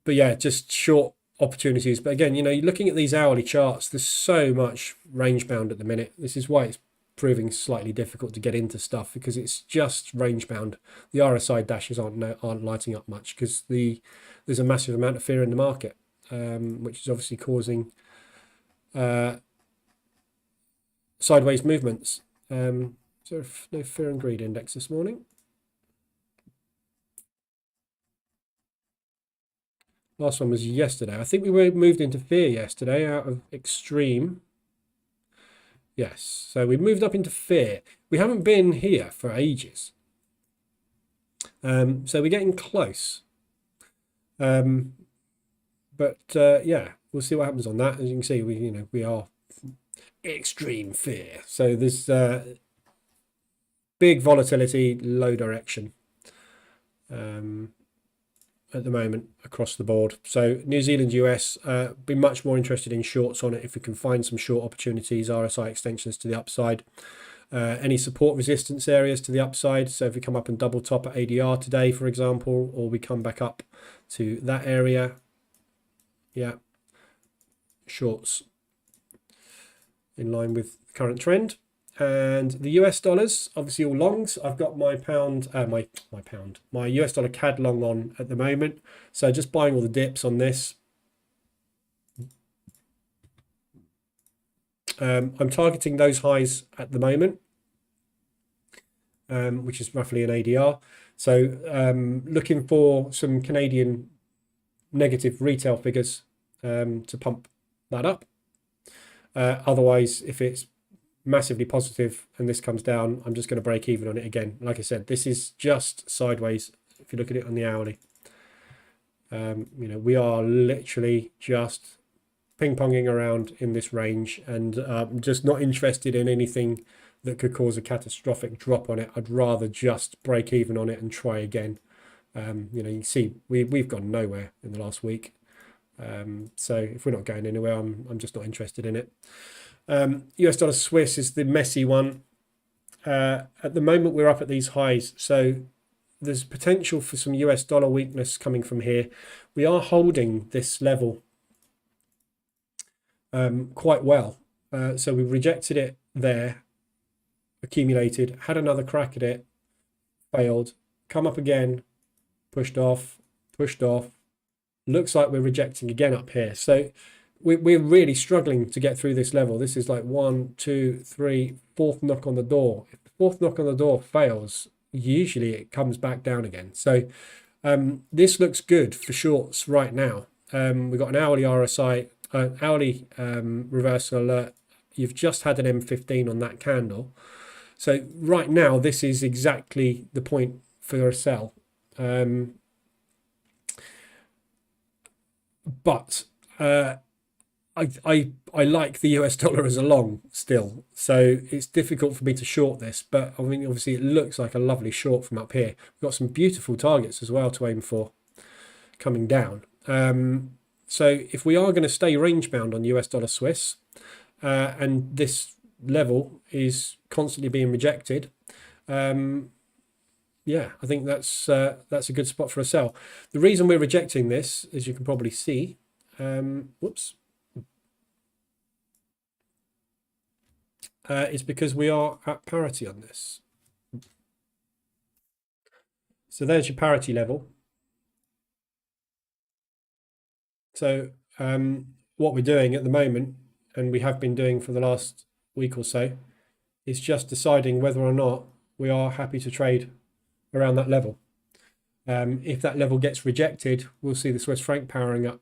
yeah, just short opportunities. But again, you know, you're looking at these hourly charts, there's so much range bound at the minute. This is why it's proving slightly difficult to get into stuff, because it's just range bound. The RSI dashes aren't lighting up much because there's a massive amount of fear in the market, which is obviously causing sideways movements. So no fear and greed index this morning. Last one was yesterday. I think we were moved into fear yesterday out of extreme. Yes, so we moved up into fear. We haven't been here for ages. So we're getting close. But yeah, we'll see what happens on that. As you can see, we are extreme fear. So there's big volatility, low direction. At the moment across the board. So New Zealand US, be much more interested in shorts on it if we can find some short opportunities, RSI extensions to the upside, any support resistance areas to the upside. So if we come up and double top at ADR today, for example, or we come back up to that area, yeah, shorts in line with the current trend. And the US dollars, obviously all longs. I've got my pound, my US dollar CAD long on at the moment. So just buying all the dips on this. I'm targeting those highs at the moment, which is roughly an ADR. So looking for some Canadian negative retail figures to pump that up. Otherwise, if it's massively positive and this comes down, I'm just going to break even on it again. Like I said, this is just sideways. If you look at it on the hourly, we are literally just ping-ponging around in this range, and I'm just not interested in anything that could cause a catastrophic drop on it. I'd rather just break even on it and try again. You can see we've gone nowhere in the last week. So if we're not going anywhere, I'm just not interested in it. US dollar Swiss is the messy one. At the moment, we're up at these highs, so there's potential for some US dollar weakness coming from here. We are holding this level quite well. So we rejected it there, accumulated, had another crack at it, failed, come up again, pushed off. Looks like we're rejecting again up here. So we're really struggling to get through this level. This is like 1, 2, 3, fourth knock on the door. If the fourth knock on the door fails, usually it comes back down again. So this looks good for shorts right now. We've got an hourly RSI, hourly reversal alert. You've just had an M15 on that candle. So right now, this is exactly the point for a sell. But I like the US dollar as a long still, so it's difficult for me to short this. But I mean, obviously, it looks like a lovely short from up here. We've got some beautiful targets as well to aim for coming down. So if we are going to stay range bound on US dollar Swiss, and this level is constantly being rejected, yeah, I think that's a good spot for a sell. The reason we're rejecting this, as you can probably see, is because we are at parity on this. So there's your parity level. So what we're doing at the moment, and we have been doing for the last week or so, is just deciding whether or not we are happy to trade around that level. If that level gets rejected, we'll see the Swiss franc powering up.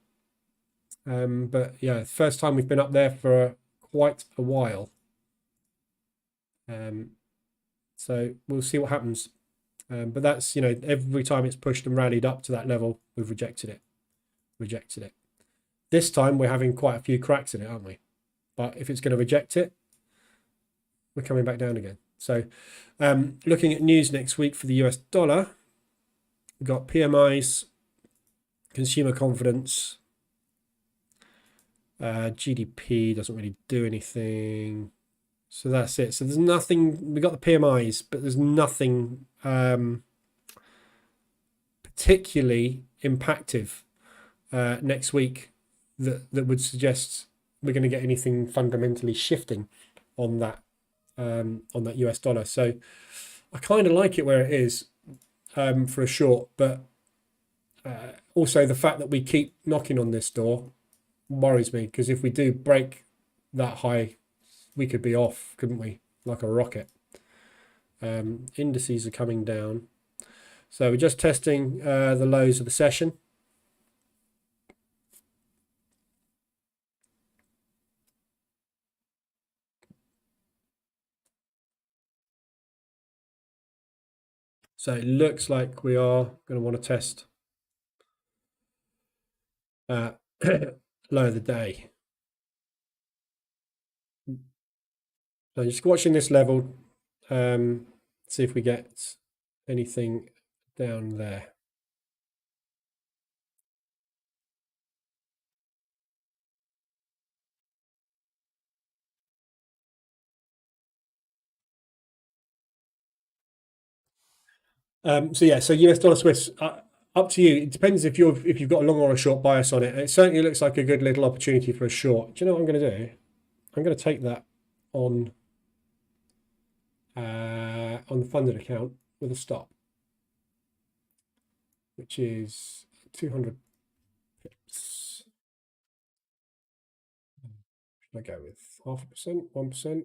But yeah, first time we've been up there for quite a while. So we'll see what happens. But that's, every time it's pushed and rallied up to that level, we've rejected it. This time we're having quite a few cracks in it, aren't we? But if it's going to reject it, we're coming back down again. So looking at news next week for the US dollar, we've got PMIs, consumer confidence, GDP doesn't really do anything. So that's it. So there's nothing, we got the PMIs, but there's nothing particularly impactive next week that would suggest we're going to get anything fundamentally shifting on that US dollar. So I kind of like it where it is for a short, but also the fact that we keep knocking on this door worries me, because if we do break that high, we could be off, couldn't we? Like a rocket. Indices are coming down. So we're just testing the lows of the session. So it looks like we are going to want to test low of the day. So just watching this level, see if we get anything down there. So yeah, so US dollar Swiss, up to you. It depends if you've got a long or a short bias on it. It certainly looks like a good little opportunity for a short. Do you know what I'm going to do? I'm going to take that on the funded account with a stop, which is 200 pips. I go with 0.5%, 1%.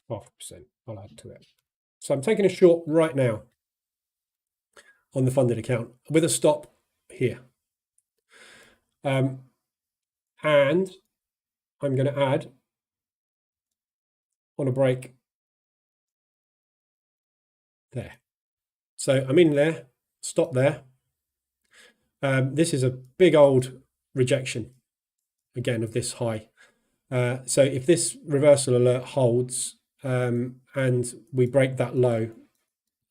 Half a percent I'll add to it. So I'm taking a short right now on the funded account with a stop here. And I'm going to add on a break there. So I'm in there, stop there. This is a big old rejection again of this high. So if this reversal alert holds and we break that low,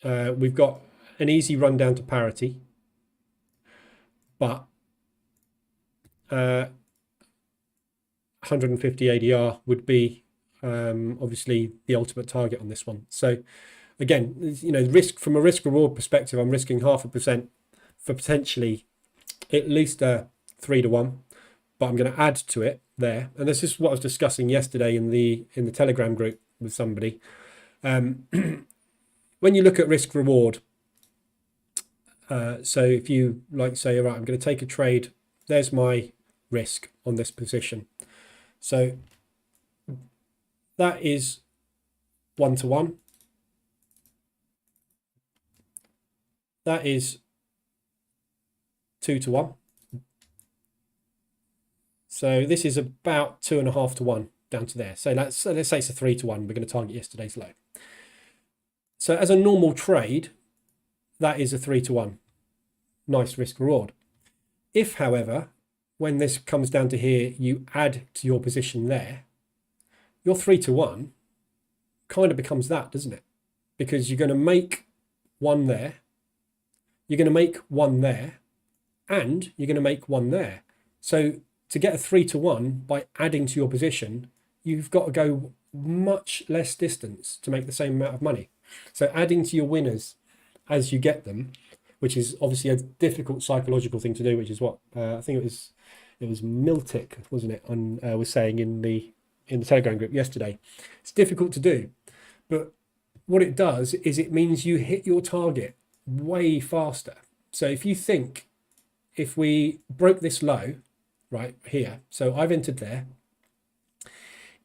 we've got an easy run down to parity, but 150 ADR would be obviously the ultimate target on this one. So again, you know, risk from a risk reward perspective, I'm risking 0.5% for potentially at least a 3 to 1, but I'm going to add to it there. And this is what I was discussing yesterday in the Telegram group with somebody. When you look at risk reward, so if you like say, all right, I'm going to take a trade, there's my risk on this position. So that is 1 to 1. That is 2 to 1. So this is about 2.5 to 1 down to there. So let's say it's a 3 to 1. We're going to target yesterday's low. So as a normal trade, that is a 3 to 1. Nice risk reward. If, however, when this comes down to here, you add to your position there, your 3 to 1 kind of becomes that, doesn't it? Because you're going to make one there, you're going to make one there, and you're going to make one there. So to get a 3 to 1 by adding to your position, you've got to go much less distance to make the same amount of money. So adding to your winners as you get them, which is obviously a difficult psychological thing to do, which is what I think it was Miltic, wasn't it, on was saying in the Telegram group yesterday. It's difficult to do, but what it does is it means you hit your target way faster. So if you think, if we broke this low right here, so I've entered there,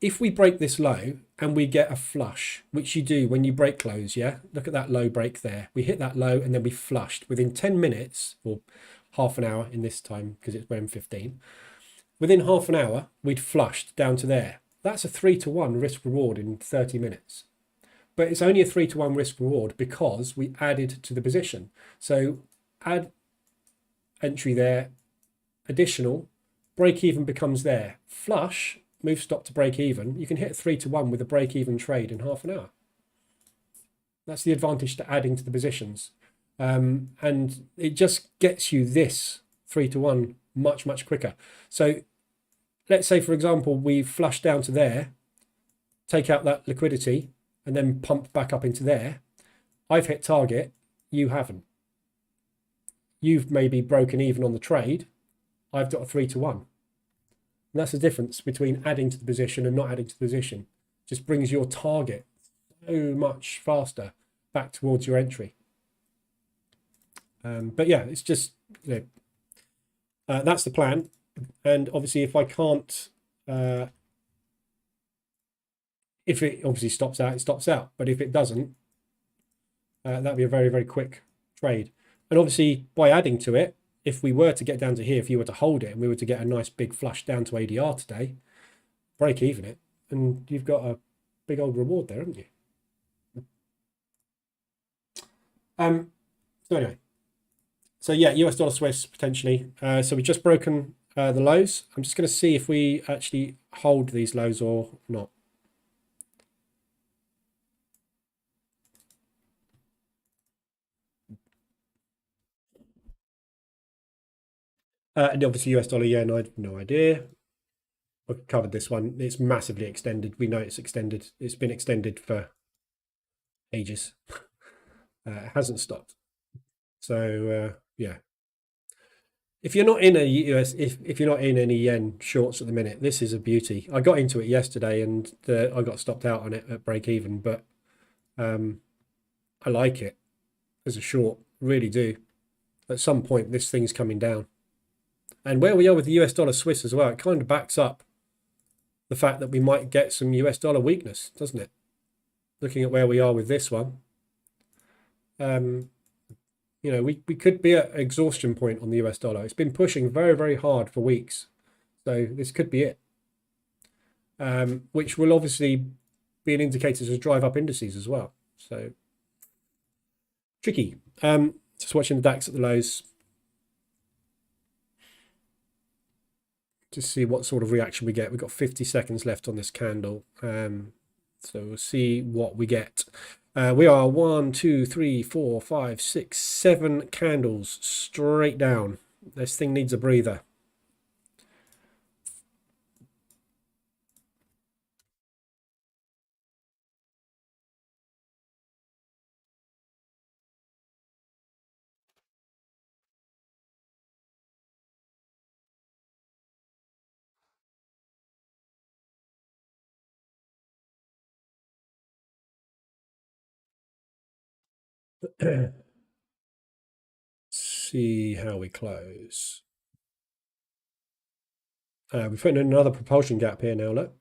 if we break this low and we get a flush, which you do when you break close, yeah, look at that low break there, we hit that low and then we flushed within 10 minutes or half an hour in this time because it's M15, within half an hour we'd flushed down to there. That's a 3 to 1 risk reward in 30 minutes. But it's only a 3 to 1 risk reward because we added to the position. So add entry there, additional, break even becomes there, flush, move stop to break even. You can hit a 3 to 1 with a break even trade in half an hour. That's the advantage to adding to the positions. And it just gets you this 3 to 1 much, much quicker. So let's say, for example, we flush down to there, take out that liquidity, and then pump back up into there. I've hit target, you haven't. You've maybe broken even on the trade. I've got a 3 to 1. And that's the difference between adding to the position and not adding to the position. Just brings your target so much faster back towards your entry. But yeah, it's just, you know, that's the plan. And obviously if I can't, if it obviously stops out, it stops out. But if it doesn't, that'd be a very, very quick trade. And obviously by adding to it, if we were to get down to here, if you were to hold it and we were to get a nice big flush down to ADR today, break even it, and you've got a big old reward there, haven't you? So anyway, so yeah, US dollar Swiss potentially. So we've just broken the lows. I'm just going to see if we actually hold these lows or not. And obviously US dollar yen, I have no idea. I've covered this one. It's massively extended. We know it's extended. It's been extended for ages. It hasn't stopped. So yeah. If you're not in a US, if you're not in any yen shorts at the minute, this is a beauty. I got into it yesterday and I got stopped out on it at break even, but I like it as a short, really do. at some point this thing's coming down. And where we are with the US dollar Swiss as well, it kind of backs up the fact that we might get some US dollar weakness, doesn't it? Looking at where we are with this one. You know, we could be at exhaustion point on the US dollar. It's been pushing very, very hard for weeks. So this could be it. Which will obviously be an indicator to drive up indices as well. So tricky. Just watching the DAX at the lows. To see what sort of reaction we get. We've got 50 seconds left on this candle. So we'll see what we get. We are 1, 2, 3, 4, 5, 6, 7 candles straight down. This thing needs a breather. See how we close. We're putting in another propulsion gap here now, look,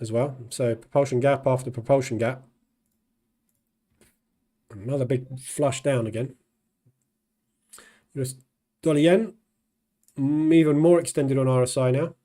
as well. So propulsion gap after propulsion gap. Another big flush down again. US dollar yen, even more extended on RSI now.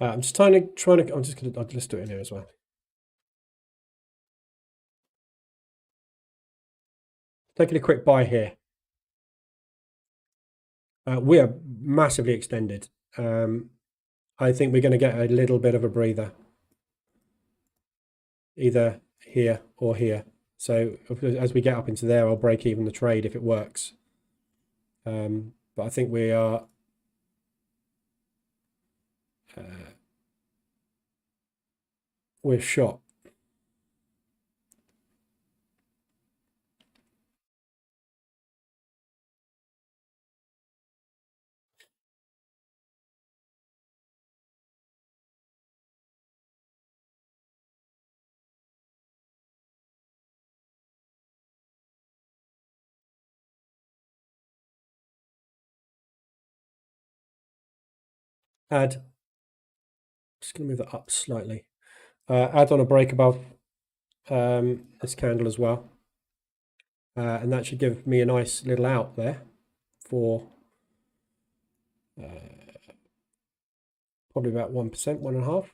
I'm just trying to. Let's do it in here as well. Taking a quick buy here. We are massively extended. I think we're going to get a little bit of a breather, either here or here. So as we get up into there, I'll break even the trade if it works. But I think we are. We're shot. Add. Just going to move that up slightly. Add on a break above this candle as well. And that should give me a nice little out there for probably about 1%, 1.5%.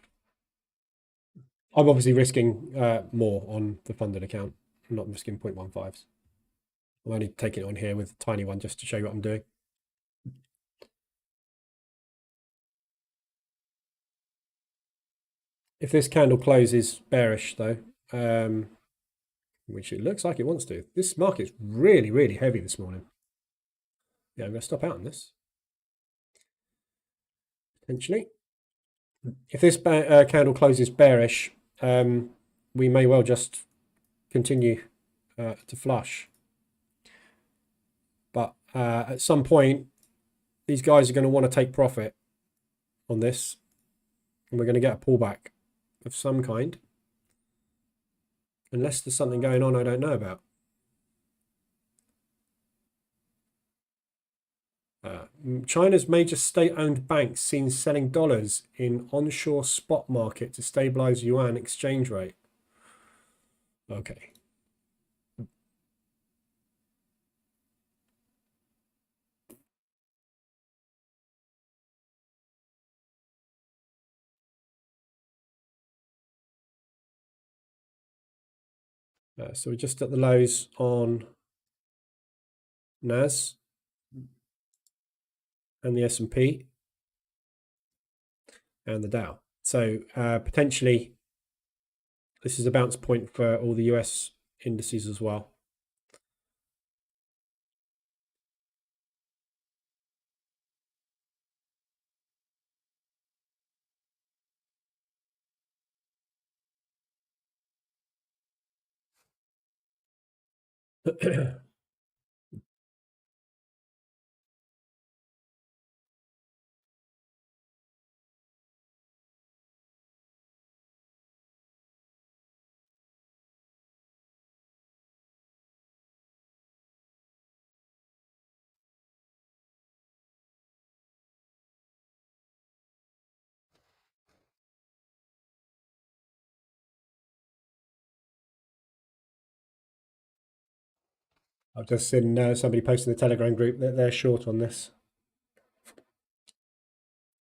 I'm obviously risking more on the funded account. I'm not risking 0.15s. I'm only taking it on here with a tiny one just to show you what I'm doing. If this candle closes bearish though, which it looks like it wants to, this market's really, really heavy this morning. Yeah, I'm going to stop out on this. Potentially. If this candle closes bearish, we may well just continue to flush. But at some point, these guys are going to want to take profit on this. And we're going to get a pullback of some kind. Unless there's something going on I don't know about. China's major state-owned banks seen selling dollars in onshore spot market to stabilize yuan exchange rate. Okay. So we're just at the lows on NAS and the S&P and the Dow. So potentially this is a bounce point for all the US indices as well. I've just seen somebody posting in the Telegram group that they're short on this,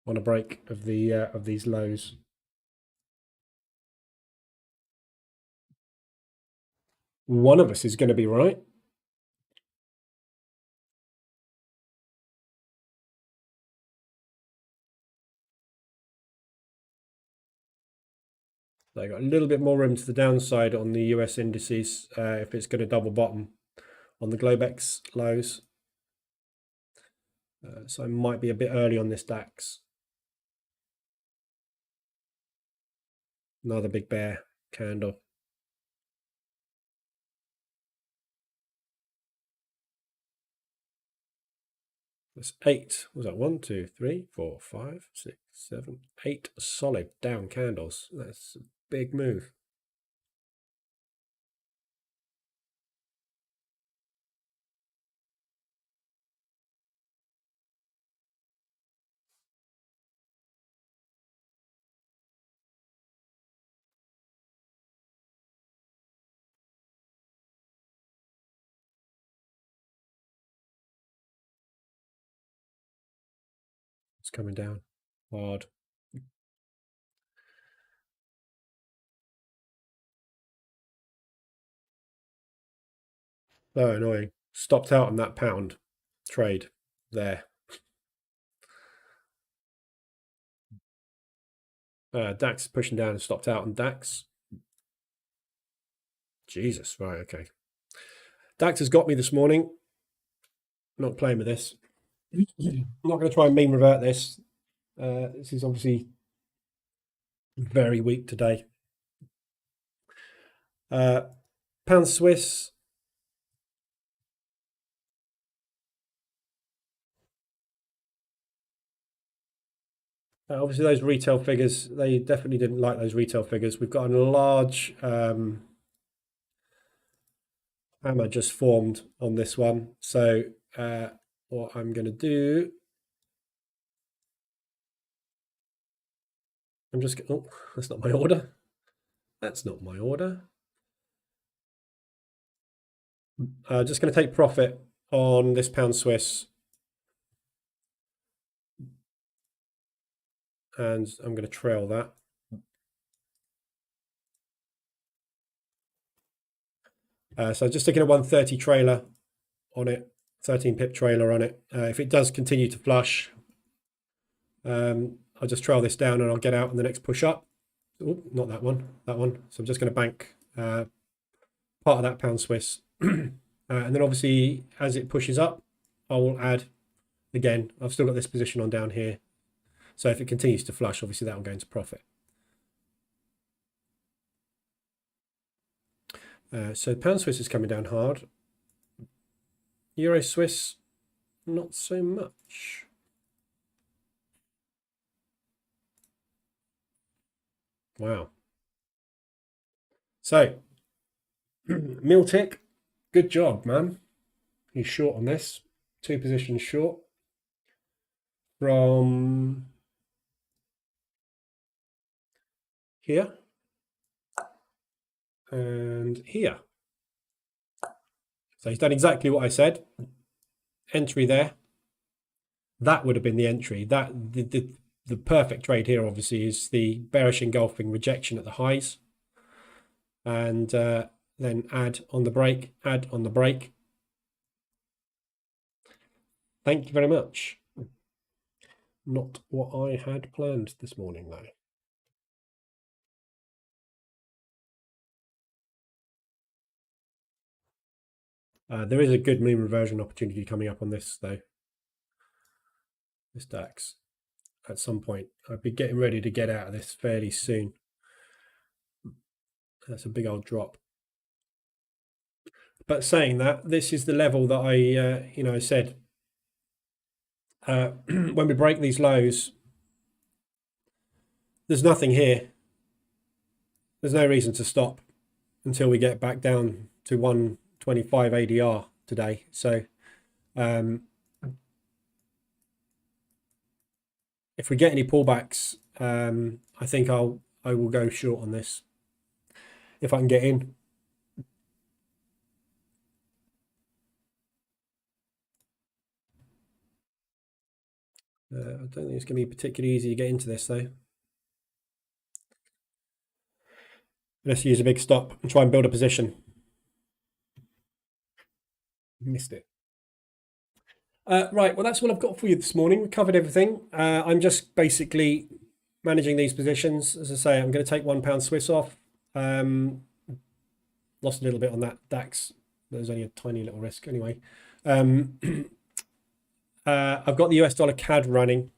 on a break of these lows. One of us is going to be right. They got a little bit more room to the downside on the US indices if it's going to double bottom on the Globex lows. So I might be a bit early on this DAX. Another big bear candle. That's 8. Was that 1, 2, 3, 4, 5, 6, 7, 8 solid down candles? That's a big move. It's coming down hard. So annoying. Stopped out on that pound trade there. DAX is pushing down and stopped out on DAX. Jesus, right, okay. DAX has got me this morning. I'm not playing with this. I'm not going to try and mean revert this. This is obviously very weak today. Pound Swiss. Obviously, those retail figures, they definitely didn't like those retail figures. We've got a large hammer just formed on this one. So what I'm going to do, I'm just, oh, that's not my order. That's not my order. Just going to take profit on this pound Swiss. And I'm going to trail that. So just taking a 130 trailer on it, 13 pip trailer on it. If it does continue to flush, I'll just trail this down and I'll get out in the next push up. Ooh, not that one, that one. So I'm just going to bank part of that pound Swiss. And then obviously as it pushes up, I will add again. I've still got this position on down here. So if it continues to flush, obviously that will go into profit. So pound Swiss is coming down hard. Euro Swiss, not so much. Wow. So, Mil Tick, good job, man. He's short on this. 2 positions short from here and here. So he's done exactly what I said. Entry there. That would have been the entry. That the perfect trade here, obviously, is the bearish engulfing rejection at the highs. And then add on the break, add on the break. Thank you very much. Not what I had planned this morning, though. There is a good mean reversion opportunity coming up on this though. This DAX at some point. I'd be getting ready to get out of this fairly soon. That's a big old drop. But saying that, this is the level that I said when we break these lows, there's nothing here. There's no reason to stop until we get back down to 125 ADR today. So if we get any pullbacks, I think I will go short on this if I can get in. I don't think it's going to be particularly easy to get into this though. Let's use a big stop and try and build a position. Missed it. Right, well, that's what I've got for you this morning. We covered everything. I'm just basically managing these positions. As I say, I'm going to take £1 Swiss off. Lost a little bit on that DAX. There's only a tiny little risk anyway. I've got the US dollar CAD running,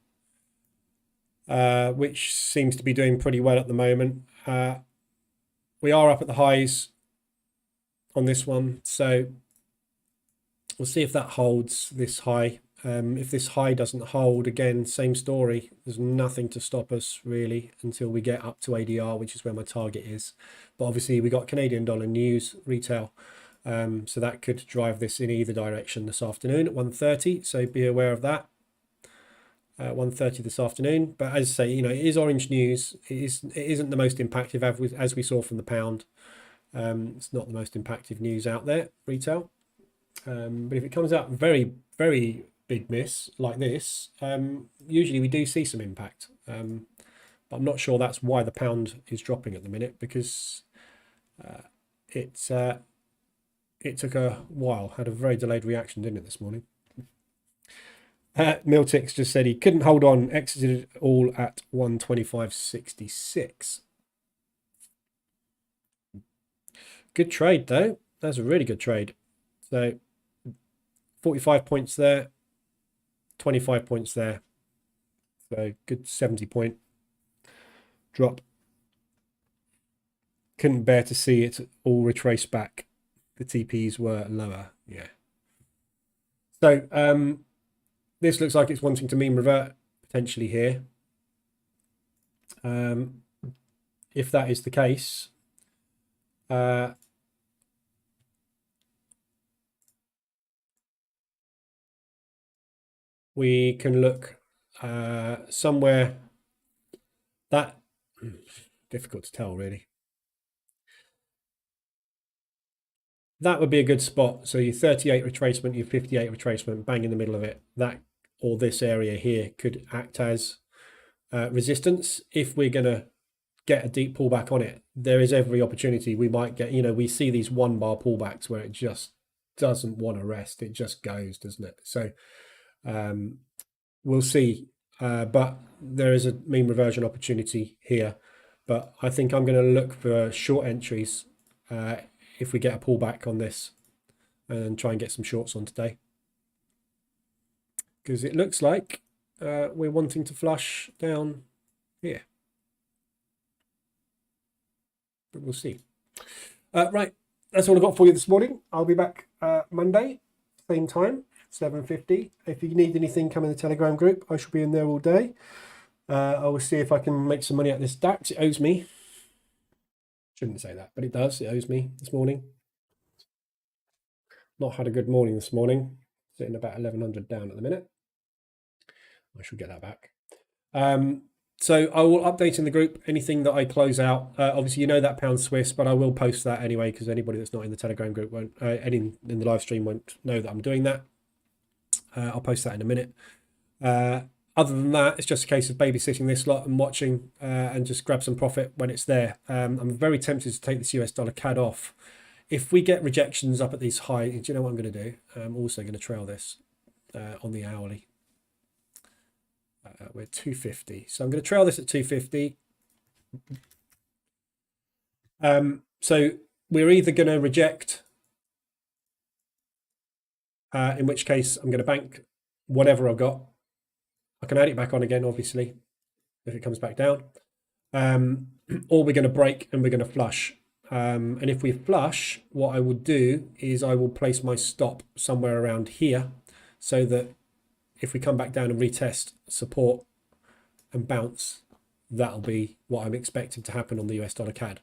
which seems to be doing pretty well at the moment. We are up at the highs on this one, so we'll see if that holds this high. If this high doesn't hold, again, same story. There's nothing to stop us really until we get up to ADR, which is where my target is. But obviously we got Canadian dollar news retail, so that could drive this in either direction this afternoon at 1:30. So be aware of that. 1:30 this afternoon. But as I say, it is orange news. It isn't the most impactful as we saw from the pound. It's not the most impactful news out there, retail. But if it comes out very, very big miss like this, usually we do see some impact. But I'm not sure that's why the pound is dropping at the minute, because it took a while, had a very delayed reaction, didn't it, this morning? Miltix just said he couldn't hold on, exited all at 125.66. Good trade though. That's a really good trade. So 45 points there, 25 points there. So good 70-point drop. Couldn't bear to see it all retrace back. The TPs were lower. Yeah. So this looks like it's wanting to mean revert potentially here. If that is the case, we can look somewhere that difficult to tell really. That would be a good spot. So your 38 retracement, your 58 retracement, bang in the middle of it. That or this area here could act as resistance. If we're going to get a deep pullback on it, there is every opportunity we might get, we see these 1-bar pullbacks where it just doesn't want to rest. It just goes, doesn't it? So we'll see. But there is a mean reversion opportunity here. But I think I'm going to look for short entries if we get a pullback on this and try and get some shorts on today. Because it looks like we're wanting to flush down here. But we'll see. Right, that's all I've got for you this morning. I'll be back Monday, same time, 7:50. If you need anything, come in the Telegram group. I shall be in there all day. I will see if I can make some money out of this DAX. It owes me. Shouldn't say that, but it does. It owes me this morning. Not had a good morning this morning. Sitting about 1100 down at the minute. I shall get that back. So I will update in the group anything that I close out. Obviously, that pound Swiss, but I will post that anyway because anybody that's not in the Telegram group won't, any in the live stream won't know that I'm doing that. I'll post that in a minute. Other than that, it's just a case of babysitting this lot and watching and just grab some profit when it's there. I'm very tempted to take this US dollar CAD off. If we get rejections up at these highs, do you know what I'm going to do? I'm also going to trail this on the hourly. We're 250. So I'm going to trail this at 250. So we're either going to reject in which case I'm going to bank whatever I've got. I can add it back on again, obviously, if it comes back down. Or we're going to break and we're going to flush. And if we flush, what I will do is I will place my stop somewhere around here so that if we come back down and retest support and bounce, that'll be what I'm expecting to happen on the US dollar CAD.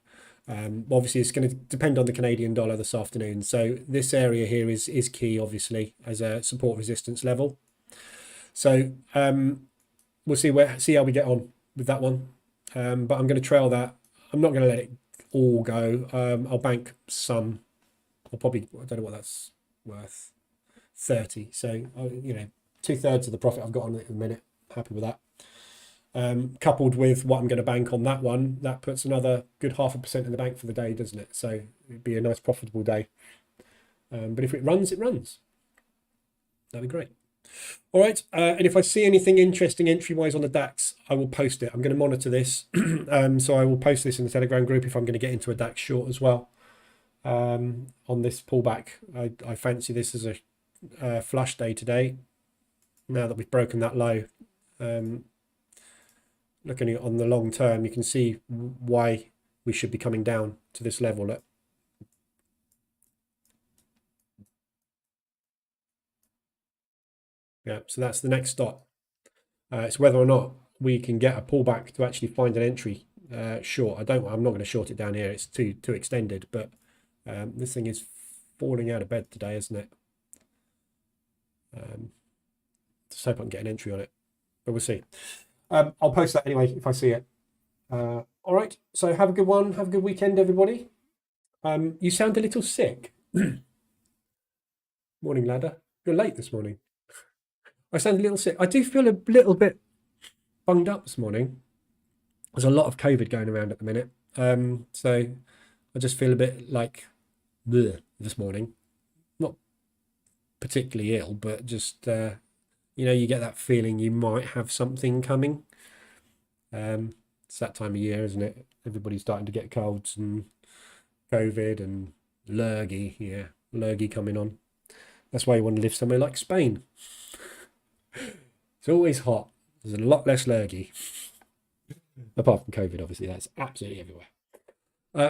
Obviously, it's going to depend on the Canadian dollar this afternoon. So this area here is key, obviously, as a support resistance level. So we'll see how we get on with that one. But I'm going to trail that. I'm not going to let it all go. I'll bank some. I'll probably, I don't know what that's worth, 30. So, you know, 2/3 of the profit I've got on it in a minute. Happy with that. Coupled with what I'm going to bank on that one, that puts another good 0.5% in the bank for the day, doesn't it? So it'd be a nice profitable day. But if it runs, it runs. That'd be great. All right. And if I see anything interesting entry-wise on the DAX, I will post it. I'm going to monitor this. So I will post this in the Telegram group if I'm going to get into a DAX short as well. On this pullback, I fancy this as a flush day today. Now that we've broken that low. Looking at it on the long term, you can see why we should be coming down to this level. Look. Yeah, so that's the next stop. It's whether or not we can get a pullback to actually find an entry short. I'm not going to short it down here. It's too extended, but this thing is falling out of bed today, isn't it? Just hope I can get an entry on it, but we'll see. I'll post that anyway if I see it. All right, so have a good one. Have a good weekend, everybody. You sound a little sick. Morning, ladder. You're late this morning. I sound a little sick. I do feel a little bit bunged up this morning. There's a lot of COVID going around at the minute. So I just feel a bit like bleh this morning. Not particularly ill, but just... you know, you get that feeling you might have something coming. It's that time of year, isn't it? Everybody's starting to get colds and COVID and lurgy. Yeah, lurgy coming on. That's why you want to live somewhere like Spain. It's always hot. There's a lot less lurgy. Apart from COVID, obviously, that's absolutely everywhere.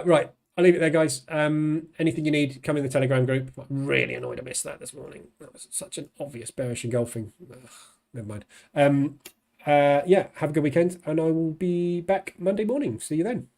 Right, I'll leave it there, guys. Anything you need, come in the Telegram group. I'm really annoyed I missed that this morning. That was such an obvious bearish engulfing. Ugh, never mind. Yeah, have a good weekend, and I will be back Monday morning. See you then.